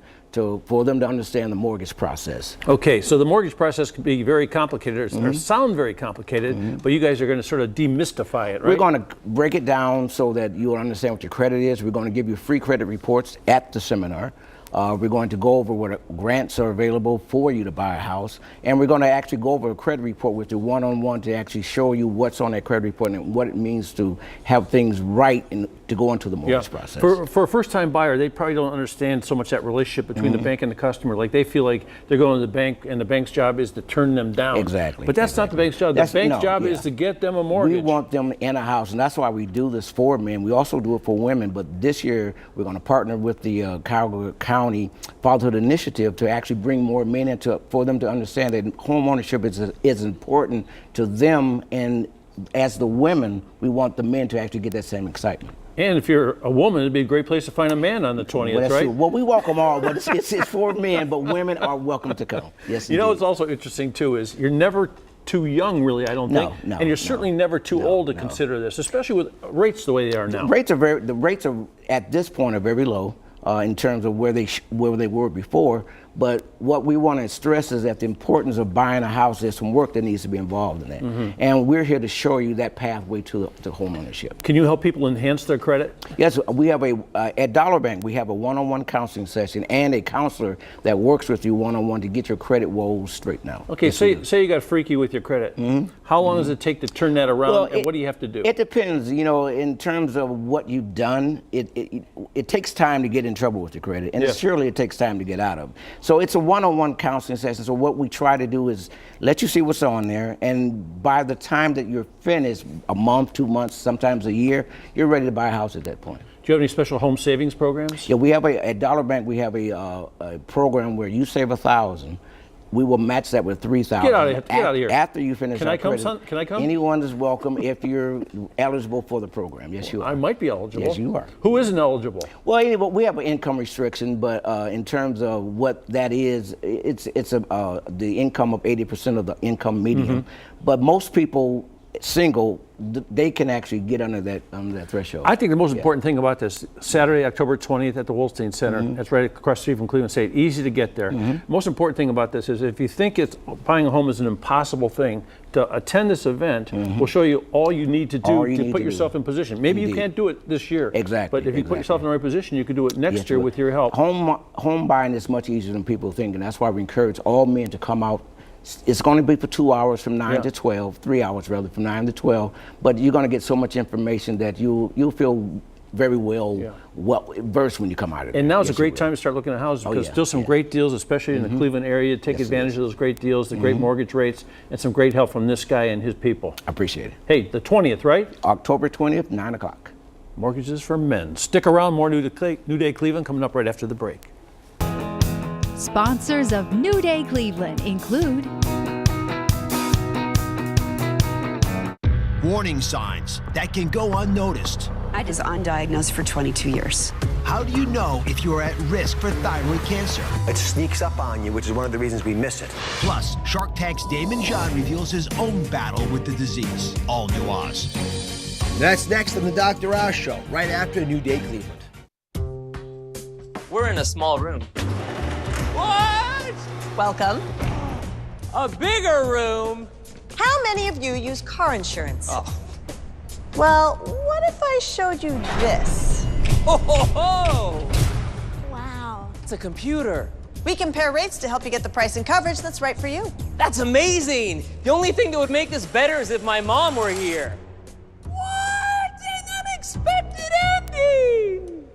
Speaker 2: for them to understand the mortgage process.
Speaker 5: Okay, so the mortgage process can be very complicated, or sound very complicated, but you guys are going to sort of demystify it, right?
Speaker 2: We're going to break it down so that you'll understand what your credit is. We're going to give you free credit reports at the seminar. We're going to go over what grants are available for you to buy a house, and we're going to actually go over a credit report with you one-on-one to actually show you what's on that credit report and what it means to have things right and to go into the mortgage process.
Speaker 5: For a first-time buyer, they probably don't understand so much that relationship between the bank and the customer. Like they feel like they're going to the bank, and the bank's job is to turn them down.
Speaker 2: Exactly.
Speaker 5: But that's not the bank's job. The bank's job is to get them a mortgage.
Speaker 2: We want them in a house, and that's why we do this for men. We also do it for women, but this year we're going to partner with the Cuyahoga County Fatherhood Initiative to actually bring more men into for them to understand that home ownership is important to them, and as the women, we want the men to actually get that same excitement.
Speaker 5: And if you're a woman, it'd be a great place to find a man on the 20th,
Speaker 2: Well, that's
Speaker 5: right?
Speaker 2: true. Well, we welcome all, but it's for men, but women are welcome to come. Yes,
Speaker 5: You know
Speaker 2: indeed.
Speaker 5: what's also interesting, too, is you're never too young, really, I don't think. And you're certainly never too old to consider this, especially with rates the way they are now.
Speaker 2: The rates are at this point are very low in terms of where they were before. But what we want to stress is that the importance of buying a house, there's some work that needs to be involved in that. And we're here to show you that pathway to home ownership.
Speaker 5: Can you help people enhance their credit?
Speaker 2: Yes, we have at Dollar Bank, we have a one-on-one counseling session and a counselor that works with you one-on-one to get your credit woes straightened out.
Speaker 5: Okay, say you got freaky with your credit. How long does it take to turn that around, and what do you have to do?
Speaker 2: It depends, in terms of what you've done. It takes time to get in trouble with your credit, and surely it takes time to get out of. So it's a one-on-one counseling session. So what we try to do is let you see what's on there, and by the time that you're finished, a month, 2 months, sometimes a year, you're ready to buy a house at that point.
Speaker 5: Do you have any special home savings programs?
Speaker 2: Yeah, we have at Dollar Bank, we have a program where you save $1,000. We will match that with $3,000.
Speaker 5: Get out of here.
Speaker 2: After you finish
Speaker 5: Can
Speaker 2: our
Speaker 5: I come,
Speaker 2: credit.
Speaker 5: son? Can I come?
Speaker 2: Anyone is welcome if you're eligible for the program. Yes, you are.
Speaker 5: I might be eligible.
Speaker 2: Yes, you are.
Speaker 5: Who isn't eligible?
Speaker 2: Well, anyway, we have an income restriction, but in terms of what that is, it's the income of 80% of the income median. But most people, single, they can actually get under that threshold.
Speaker 5: I think the most important thing about this, Saturday, October 20th at the Wolstein Center, that's right across the street from Cleveland State, easy to get there. The most important thing about this is if you think buying a home is an impossible thing, to attend this event, we'll show you all you need to do to put yourself in position. Maybe you can't do it this year.
Speaker 2: Exactly.
Speaker 5: But if you put yourself in the right position, you can do it next year with your help.
Speaker 2: Home buying is much easier than people think, and that's why we encourage all men to come out. It's going to be for 2 hours from 9 to 12, 3 hours rather, from 9 to 12. But you're going to get so much information that you'll feel very well versed when you come out of it.
Speaker 5: And now is a great time to start looking at houses because still some great deals, especially in the Cleveland area. Take advantage of those great deals, the great mortgage rates, and some great help from this guy and his people.
Speaker 2: I appreciate it.
Speaker 5: Hey, the 20th, right?
Speaker 2: October 20th, 9 o'clock.
Speaker 5: Mortgages for men. Stick around, more New Day Cleveland coming up right after the break.
Speaker 3: Sponsors of New Day Cleveland include
Speaker 7: warning signs that can go unnoticed.
Speaker 11: I was undiagnosed for 22 years.
Speaker 7: How do you know if you are at risk for thyroid cancer?
Speaker 12: It sneaks up on you, which is one of the reasons we miss it.
Speaker 7: Plus, Shark Tank's Damon John reveals his own battle with the disease. All new Oz.
Speaker 13: That's next on the Dr. Oz Show, right after New Day Cleveland.
Speaker 19: We're in a small room.
Speaker 21: What?
Speaker 19: Welcome.
Speaker 21: A bigger room?
Speaker 19: How many of you use car insurance?
Speaker 21: Oh.
Speaker 19: Well, what if I showed you this?
Speaker 21: Ho, ho, ho!
Speaker 19: Wow.
Speaker 21: It's a computer.
Speaker 19: We compare rates to help you get the price and coverage that's right for you.
Speaker 21: That's amazing! The only thing that would make this better is if my mom were here. What an unexpected ending!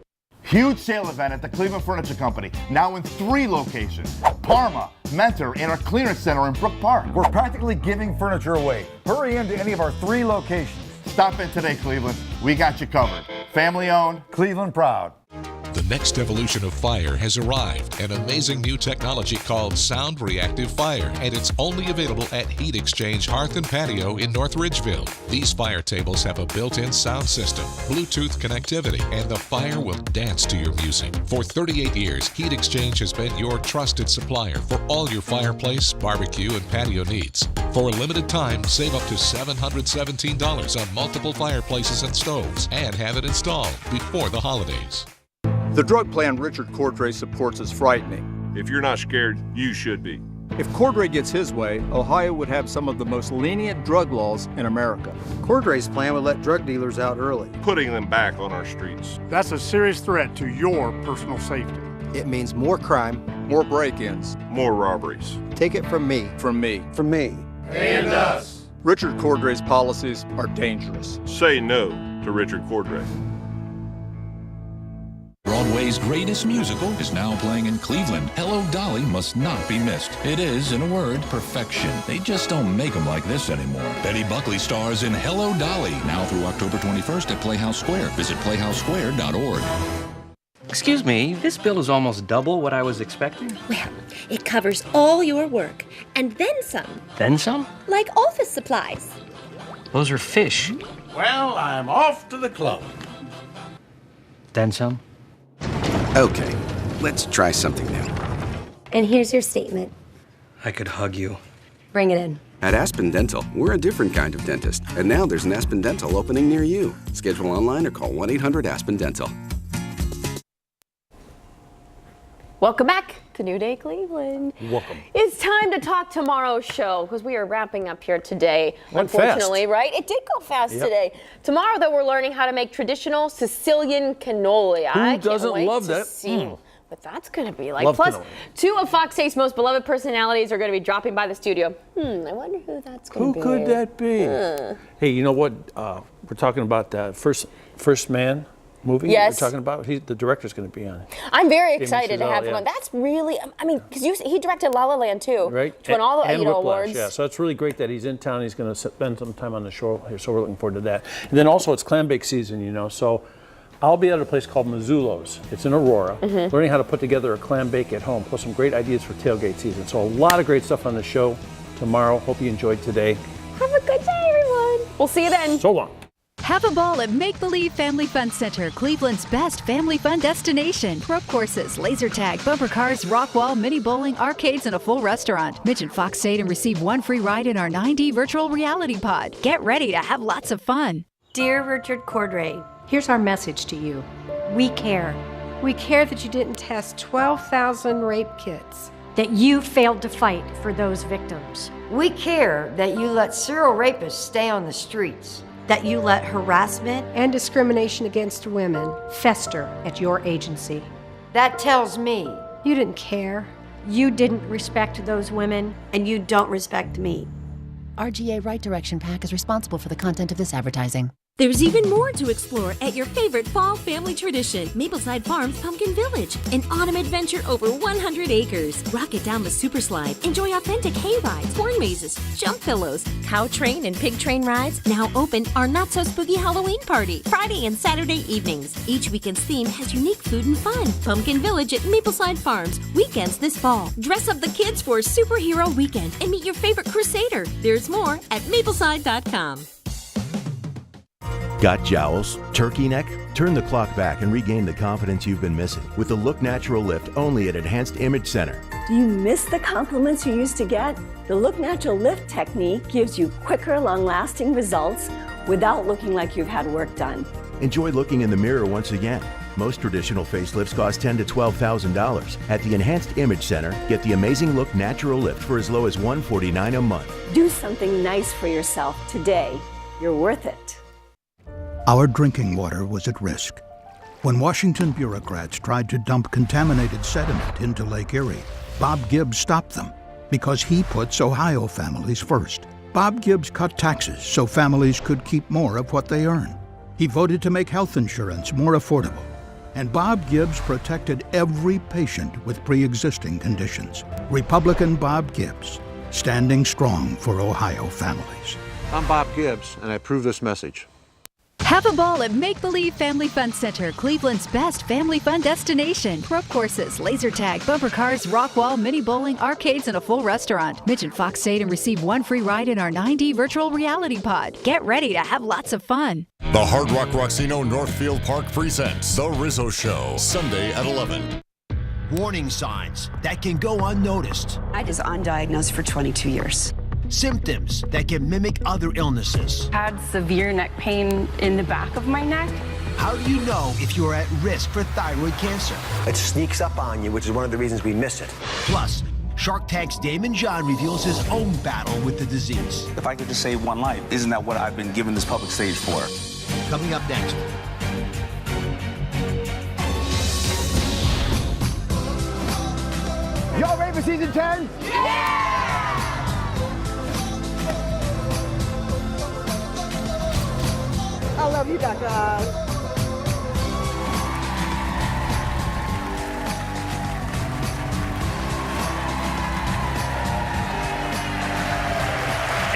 Speaker 29: Huge sale event at the Cleveland Furniture Company, now in 3 locations. Parma, Mentor, and our clearance center in Brook Park.
Speaker 30: We're practically giving furniture away. Hurry into any of our 3 locations.
Speaker 29: Stop in today, Cleveland. We got you covered. Family owned,
Speaker 30: Cleveland proud.
Speaker 20: The
Speaker 6: The next evolution of fire has arrived, an amazing new technology called Sound Reactive Fire, and it's only available at Heat Exchange Hearth and Patio in North Ridgeville. These fire tables have a built-in sound system, Bluetooth connectivity, and the fire will dance to your music. For 38 years, Heat Exchange has been your trusted supplier for all your fireplace, barbecue, and patio needs. For a limited time, save up to $717 on multiple fireplaces and stoves, and have it installed before the holidays.
Speaker 9: The drug plan Richard Cordray supports is frightening.
Speaker 10: If you're not scared, you should be.
Speaker 9: If Cordray gets his way, Ohio would have some of the most lenient drug laws in America. Cordray's plan would let drug dealers out early,
Speaker 10: putting them back on our streets.
Speaker 14: That's a serious threat to your personal safety.
Speaker 9: It means more crime, more break-ins,
Speaker 10: more robberies.
Speaker 9: Take it from me. From me.
Speaker 10: From me.
Speaker 9: And us. Richard Cordray's policies are dangerous.
Speaker 10: Say no to Richard Cordray.
Speaker 15: Broadway's greatest musical is now playing in Cleveland. Hello, Dolly must not be missed. It is, in a word, perfection. They just don't make them like this anymore. Betty Buckley stars in Hello, Dolly, now through October 21st at Playhouse Square. Visit playhousesquare.org.
Speaker 16: Excuse me, this bill is almost double what I was expecting.
Speaker 17: Well, it covers all your work, and then some.
Speaker 16: Then some?
Speaker 17: Like office supplies.
Speaker 16: Those are fish.
Speaker 18: Well, I'm off to the club.
Speaker 16: Then some?
Speaker 22: Okay, let's try something new.
Speaker 17: And here's your statement.
Speaker 16: I could hug you.
Speaker 17: Bring it in.
Speaker 22: At Aspen Dental, we're a different kind of dentist. And now there's an Aspen Dental opening near you. Schedule online or call 1-800-ASPEN-DENTAL.
Speaker 4: Welcome back to New Day Cleveland.
Speaker 5: Welcome.
Speaker 4: It's time to talk tomorrow's show because we are wrapping up here today.
Speaker 5: Went
Speaker 4: unfortunately,
Speaker 5: fast.
Speaker 4: right? It did go fast
Speaker 5: Yep.
Speaker 4: today. Tomorrow, though, we're learning how to make traditional Sicilian cannoli. I can't
Speaker 5: doesn't
Speaker 4: wait
Speaker 5: love
Speaker 4: to
Speaker 5: that?
Speaker 4: see what that's going to be like.
Speaker 5: Love
Speaker 4: Plus,
Speaker 5: cannoli.
Speaker 4: 2 of Fox 8's most beloved personalities are going to be dropping by the studio. I wonder who that's going to
Speaker 5: Who
Speaker 4: be.
Speaker 5: could that be? Hey, you know what? We're talking about the First Man movie.
Speaker 4: Yes.
Speaker 5: We're talking about. The director's going to be on it.
Speaker 4: I'm very
Speaker 5: Damien
Speaker 4: excited to
Speaker 5: Chazelle,
Speaker 4: have him
Speaker 5: yeah.
Speaker 4: on. That's really, I mean, because he directed La La Land too.
Speaker 5: Right.
Speaker 4: Which won all the
Speaker 5: and Whiplash,
Speaker 4: awards.
Speaker 5: Yeah, so it's really great that he's in town. He's going to spend some time on the show here, so we're looking forward to that. And then also it's clam bake season, you know. So I'll be at a place called Mazzullo's. It's in Aurora. Learning how to put together a clam bake at home, plus some great ideas for tailgate season. So a lot of great stuff on the show tomorrow. Hope you enjoyed today.
Speaker 4: Have a good day, everyone. We'll see you then.
Speaker 5: So long.
Speaker 3: Have a ball at Make Believe Family Fun Center, Cleveland's best family fun destination. Rope courses, laser tag, bumper cars, rock wall, mini bowling, arcades, and a full restaurant. Mention Fox 8 and receive 1 free ride in our 9D virtual reality pod. Get ready to have lots of fun.
Speaker 25: Dear Richard Cordray, here's our message to you. We care. We care that you didn't test 12,000 rape kits.
Speaker 28: That you failed to fight for those victims. We care that you let serial rapists stay on the streets.
Speaker 25: That you let harassment and discrimination against women fester at your agency.
Speaker 28: That tells me
Speaker 25: You didn't care.
Speaker 28: you didn't respect those women.
Speaker 19: And you don't respect me.
Speaker 8: RGA Right Direction PAC is responsible for the content of this advertising.
Speaker 23: There's even more to explore at your favorite fall family tradition, Mapleside Farms Pumpkin Village. An autumn adventure over 100 acres. Rocket down the super slide. Enjoy authentic hay rides, corn mazes, jump pillows, cow train and pig train rides. Now open our not-so-spooky Halloween party, Friday and Saturday evenings. Each weekend's theme has unique food and fun. Pumpkin Village at Mapleside Farms, weekends this fall. Dress up the kids for a superhero weekend and meet your favorite crusader. There's more at mapleside.com.
Speaker 31: Got jowls? Turkey neck? Turn the clock back and regain the confidence you've been missing with the Look Natural Lift only at Enhanced Image Center.
Speaker 19: Do you miss the compliments you used to get? The Look Natural Lift technique gives you quicker, long-lasting results without looking like you've had work done.
Speaker 31: Enjoy looking in the mirror once again. Most traditional facelifts cost $10,000 to $12,000. At the Enhanced Image Center, get the amazing Look Natural Lift for as low as $149 a month.
Speaker 19: Do something nice for yourself today. You're worth it.
Speaker 32: Our drinking water was at risk. When Washington bureaucrats tried to dump contaminated sediment into Lake Erie, Bob Gibbs stopped them because he puts Ohio families first. Bob Gibbs cut taxes so families could keep more of what they earn. He voted to make health insurance more affordable. And Bob Gibbs protected every patient with pre-existing conditions. Republican Bob Gibbs, standing strong for Ohio families.
Speaker 33: I'm Bob Gibbs, and I approve this message.
Speaker 3: Have a ball at Make Believe Family Fun Center, Cleveland's best family fun destination. Rope courses, laser tag, bumper cars, rock wall, mini bowling, arcades, and a full restaurant. Mention Fox State and receive one free ride in our 9D virtual reality pod. Get ready to have lots of fun.
Speaker 1: The Hard Rock Rocksino Northfield Park presents The Rizzo Show, Sunday at 11.
Speaker 2: Warning signs that can go unnoticed.
Speaker 7: I was undiagnosed for 22 years.
Speaker 2: Symptoms that can mimic other illnesses.
Speaker 7: I had severe neck pain in the back of my neck.
Speaker 2: How do you know if you're at risk for thyroid cancer?
Speaker 11: It sneaks up on you, which is one of the reasons we miss it.
Speaker 2: Plus, Shark Tank's Damon John reveals his own battle with the disease.
Speaker 12: If I could just save one life, isn't that what I've been given this public stage for?
Speaker 2: Coming up next.
Speaker 13: Y'all ready for season 10? Yeah! I love you, Dr. Oz.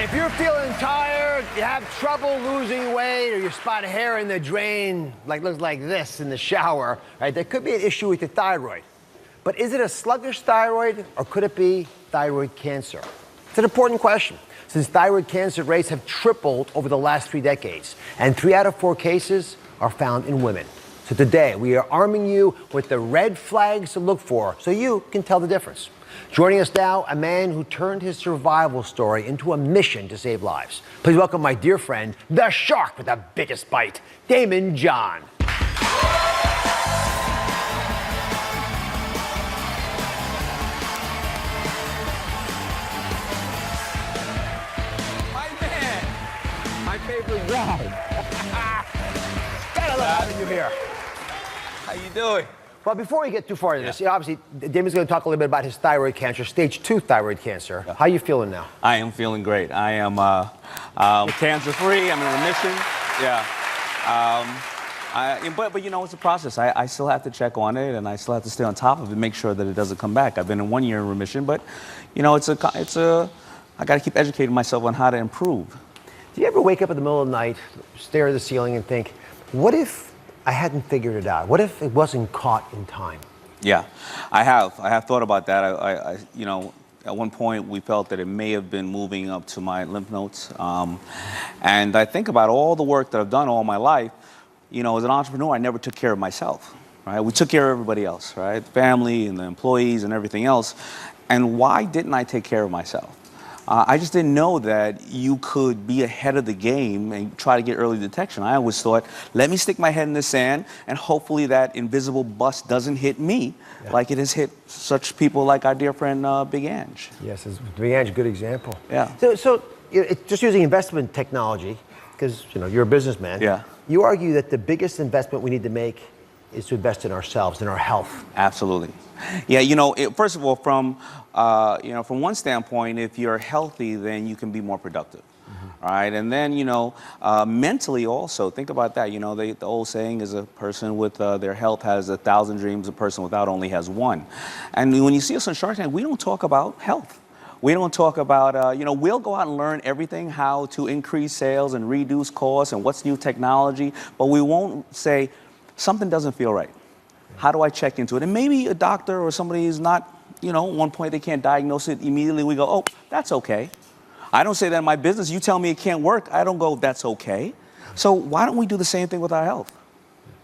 Speaker 13: If you're feeling tired, you have trouble losing weight, or you spot hair in the drain, looks like this in the shower, right? There could be an issue with your thyroid. But is it a sluggish thyroid, or could it be thyroid cancer? It's an important question, since thyroid cancer rates have tripled over the last 3 decades, and 3 out of 4 cases are found in women. So today, we are arming you with the red flags to look for so you can tell the difference. Joining us now, a man who turned his survival story into a mission to save lives. Please welcome my dear friend, the shark with the biggest bite, Damon John. Favorite guy. Gotta love having you here.
Speaker 12: How you doing?
Speaker 13: Well, before we get too far into this, obviously, Damon's going to talk a little bit about his thyroid cancer, stage 2 thyroid cancer. How are you feeling now?
Speaker 12: I am feeling great. I am cancer-free. I'm in remission. Yeah. But you know, it's a process. I still have to check on it, and I still have to stay on top of it, make sure that it doesn't come back. I've been in 1 year in remission, but you know, I got to keep educating myself on how to improve.
Speaker 13: Do you ever wake up in the middle of the night, stare at the ceiling and think, what if I hadn't figured it out? What if it wasn't caught in time?
Speaker 12: Yeah, I have thought about that. You know, at one point we felt that it may have been moving up to my lymph nodes. And I think about all the work that I've done all my life. You know, as an entrepreneur, I never took care of myself, right? We took care of everybody else, right? The family and the employees and everything else. And why didn't I take care of myself? I just didn't know that you could be ahead of the game and try to get early detection. I always thought, let me stick my head in the sand, and hopefully that invisible bus doesn't hit me like it has hit such people like our dear friend Big Ange.
Speaker 13: Yes, Big Ange, a good example.
Speaker 12: Yeah.
Speaker 13: So it's just using investment technology, because you know, you're a businessman.
Speaker 12: Yeah.
Speaker 13: You argue that the biggest investment we need to make is to invest in ourselves, in our health.
Speaker 12: Absolutely. Yeah, you know, first of all, from one standpoint, if you're healthy, then you can be more productive. All right, and then, you know, mentally also, think about that. You know, the old saying is a person with their health has 1,000 dreams, a person without only has one. And when you see us on Shark Tank, we don't talk about health. We don't talk about, you know, we'll go out and learn everything, how to increase sales and reduce costs and what's new technology, but we won't say something doesn't feel right. How do I check into it? And maybe a doctor or somebody is not, you know, at one point they can't diagnose it immediately. We go, oh, that's okay. I don't say that in my business. You tell me it can't work. I don't go, that's okay. So why don't we do the same thing with our health?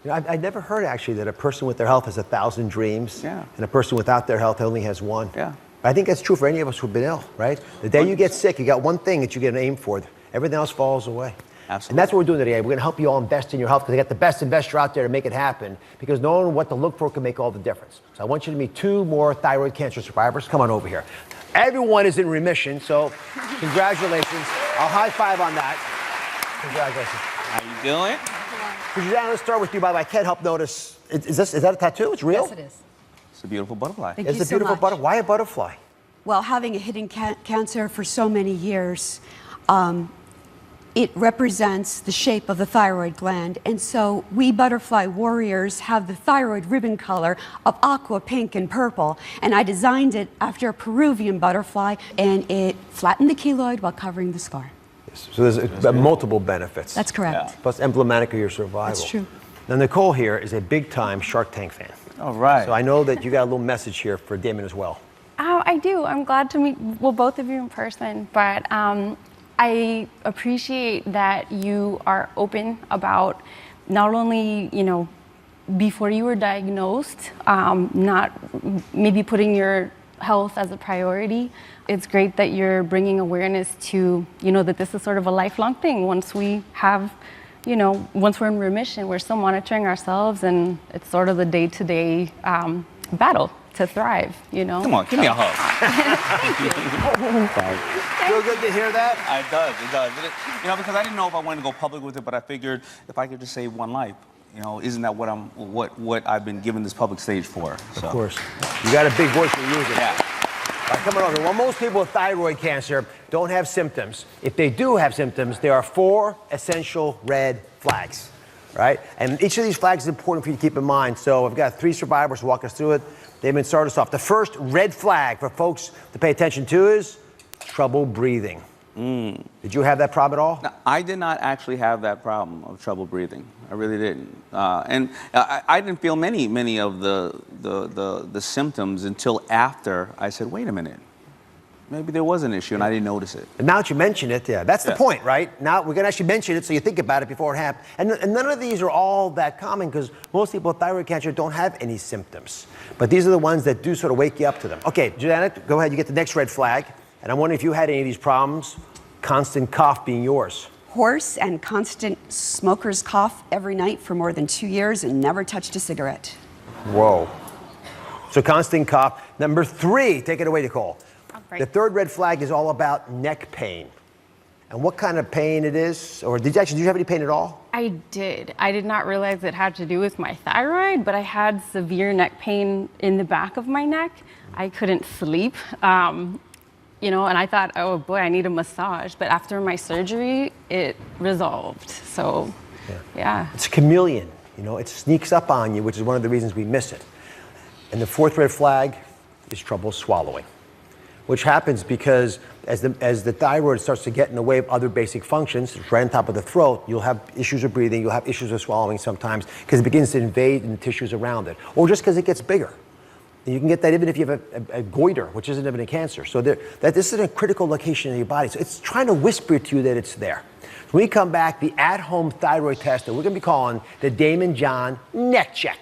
Speaker 13: You know, I never heard actually that a person with their health has 1,000 dreams, and a person without their health only has one.
Speaker 12: Yeah.
Speaker 13: I think that's true for any of us who've been ill, right? The day you get sick, you got one thing that you get an aim for. Everything else falls away.
Speaker 12: Absolutely.
Speaker 13: And that's what we're doing today. We're going to help you all invest in your health, because they got the best investor out there to make it happen, because knowing what to look for can make all the difference. So I want you to meet 2 more thyroid cancer survivors. Come on over here. Everyone is in remission, so congratulations. I'll high five on that. Congratulations.
Speaker 12: How you doing?
Speaker 13: Suzanne, let's start with you. By the way, I can't help notice. Is that a tattoo? It's real?
Speaker 21: Yes, it is.
Speaker 12: It's a beautiful butterfly.
Speaker 21: Thank
Speaker 13: it's
Speaker 21: you
Speaker 13: a beautiful
Speaker 21: so much.
Speaker 13: butterfly. Why a butterfly?
Speaker 21: Well, having a hidden cancer for so many years, it represents the shape of the thyroid gland. And so we butterfly warriors have the thyroid ribbon color of aqua, pink, and purple. And I designed it after a Peruvian butterfly, and it flattened the keloid while covering the scar.
Speaker 13: So there's multiple benefits.
Speaker 21: That's correct.
Speaker 13: Yeah. Plus emblematic of your survival.
Speaker 21: That's true.
Speaker 13: Now, Nicole here is a big-time Shark Tank fan.
Speaker 12: All right.
Speaker 13: So I know that you got a little message here for Damon as well.
Speaker 6: I do. I'm glad to meet, both of you in person, but I appreciate that you are open about not only, before you were diagnosed, not maybe putting your health as a priority. It's great that you're bringing awareness to, that this is sort of a lifelong thing. Once we have, once we're in remission, we're still monitoring ourselves, and it's sort of the day-to-day battle to thrive,
Speaker 12: Come on, give me a hug.
Speaker 13: Feel good to hear that?
Speaker 12: It does. Because I didn't know if I wanted to go public with it, but I figured if I could just save one life, isn't that what I've been given this public stage for? So.
Speaker 13: Of course. You got a big voice to use it.
Speaker 12: Yeah.
Speaker 13: Coming over. Well, most people with thyroid cancer don't have symptoms. If they do have symptoms, there are 4 essential red flags, right? And each of these flags is important for you to keep in mind. So I've got 3 survivors to walk us through it. Damon, start us off. The first red flag for folks to pay attention to is trouble breathing. Did you have that problem at all?
Speaker 12: No, I did not actually have that problem of trouble breathing. I really didn't. And I didn't feel many of the symptoms until after I said, wait a minute, maybe there was an issue and I didn't notice it.
Speaker 13: And now that you mention it, that's the point, right? Now we're going to actually mention it so you think about it before it happens. And none of these are all that common because most people with thyroid cancer don't have any symptoms. But these are the ones that do sort of wake you up to them. Okay, Janet, go ahead. You get the next red flag. And I'm wondering if you had any of these problems, constant cough being yours.
Speaker 21: Hoarse and constant smoker's cough every night for more than 2 years and never touched a cigarette.
Speaker 13: Whoa. So constant cough. Number 3, take it away, Nicole.
Speaker 6: Right.
Speaker 13: The third red flag is all about neck pain. And what kind of pain it is? Or did you have any pain at all?
Speaker 6: I did. I did not realize it had to do with my thyroid, but I had severe neck pain in the back of my neck. I couldn't sleep. And I thought, oh boy, I need a massage. But after my surgery, it resolved. So, yeah.
Speaker 13: It's a chameleon. It sneaks up on you, which is one of the reasons we miss it. And the 4th red flag is trouble swallowing, which happens because as the thyroid starts to get in the way of other basic functions, it's right on top of the throat, you'll have issues with breathing, you'll have issues with swallowing sometimes because it begins to invade the tissues around it, or just because it gets bigger. You can get that even if you have a goiter, which isn't even a cancer. So this is a critical location in your body. So it's trying to whisper to you that it's there. So when we come back, the at-home thyroid test that we're going to be calling the Damon John Neck Check.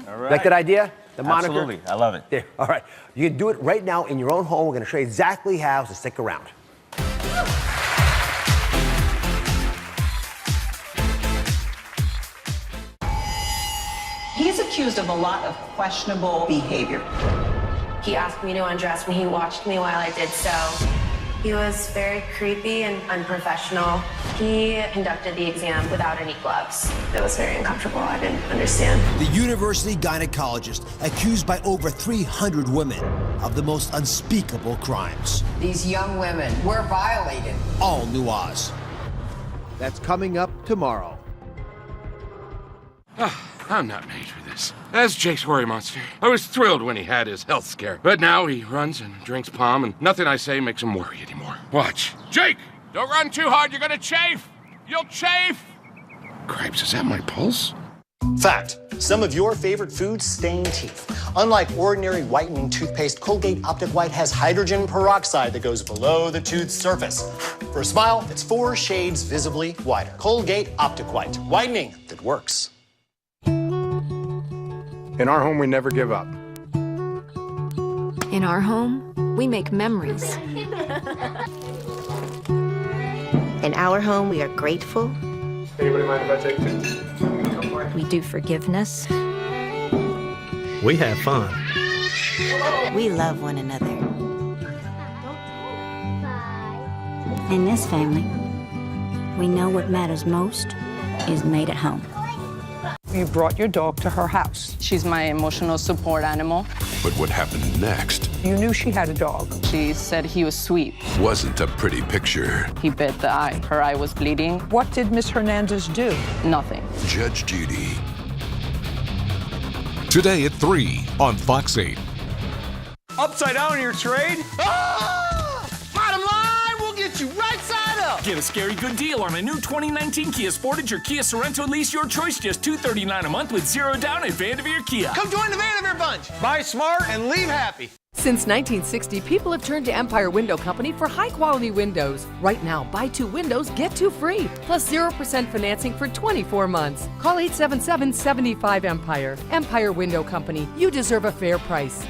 Speaker 12: All right.
Speaker 13: Like that idea? The moniker?
Speaker 12: Absolutely. I love it.
Speaker 13: There. All right. You can do it right now in your own home. We're going to show you exactly how, so stick around.
Speaker 9: He's accused of a lot of questionable behavior.
Speaker 17: He asked me to undress when he watched me while I did so. He was very creepy and unprofessional. He conducted the exam without any gloves. It was very uncomfortable. I didn't understand.
Speaker 2: The university gynecologist accused by over 300 women of the most unspeakable crimes.
Speaker 10: These young women were violated.
Speaker 2: All New Oz. That's coming up tomorrow.
Speaker 14: I'm not made for this. That's Jake's worry monster. I was thrilled when he had his health scare, but now he runs and drinks Palm, and nothing I say makes him worry anymore. Watch. Jake! Don't run too hard, you're gonna chafe! You'll chafe! Cripes, is that my pulse?
Speaker 15: Fact, some of your favorite foods stain teeth. Unlike ordinary whitening toothpaste, Colgate Optic White has hydrogen peroxide that goes below the tooth's surface. For a smile, it's 4 shades visibly whiter. Colgate Optic White, whitening that works.
Speaker 18: In our home, we never give up.
Speaker 20: In our home, we make memories.
Speaker 24: In our home, we are grateful.
Speaker 18: Anybody mind if I take this?
Speaker 20: We do forgiveness.
Speaker 26: We have fun.
Speaker 24: We love one another.
Speaker 27: In this family, we know what matters most is made at home.
Speaker 29: You brought your dog to her house.
Speaker 30: She's my emotional support animal.
Speaker 33: But what happened next?
Speaker 29: You knew she had a dog.
Speaker 30: She said he was sweet.
Speaker 33: Wasn't a pretty picture.
Speaker 30: He bit the eye. Her eye was bleeding.
Speaker 29: What did Miss Hernandez do?
Speaker 30: Nothing.
Speaker 33: Judge Judy. Today at 3 on Fox 8.
Speaker 13: Upside down in your trade?
Speaker 10: Ah! Bottom line, we'll get you right side
Speaker 1: deal!
Speaker 3: Get a scary good deal on a new 2019 Kia Sportage or Kia Sorento lease your choice, just $239 a month with 0 down at Vanderveer Kia.
Speaker 1: Come join the Vanderveer bunch! Buy smart and leave happy.
Speaker 4: Since 1960, people have turned to Empire Window Company for high-quality windows. Right now, buy 2 windows, get 2 free, plus 0% financing for 24 months. Call 877-75-EMPIRE. Empire Window Company. You deserve a fair price.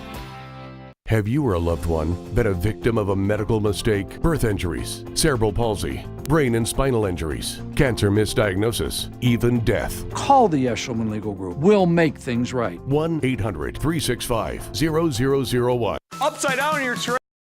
Speaker 5: Have you or a loved one been a victim of a medical mistake, birth injuries, cerebral palsy, brain and spinal injuries, cancer misdiagnosis, even death?
Speaker 8: Call the Eshelman Legal Group. We'll make things right.
Speaker 5: 1-800-365-0001.
Speaker 1: Upside down in your terrain.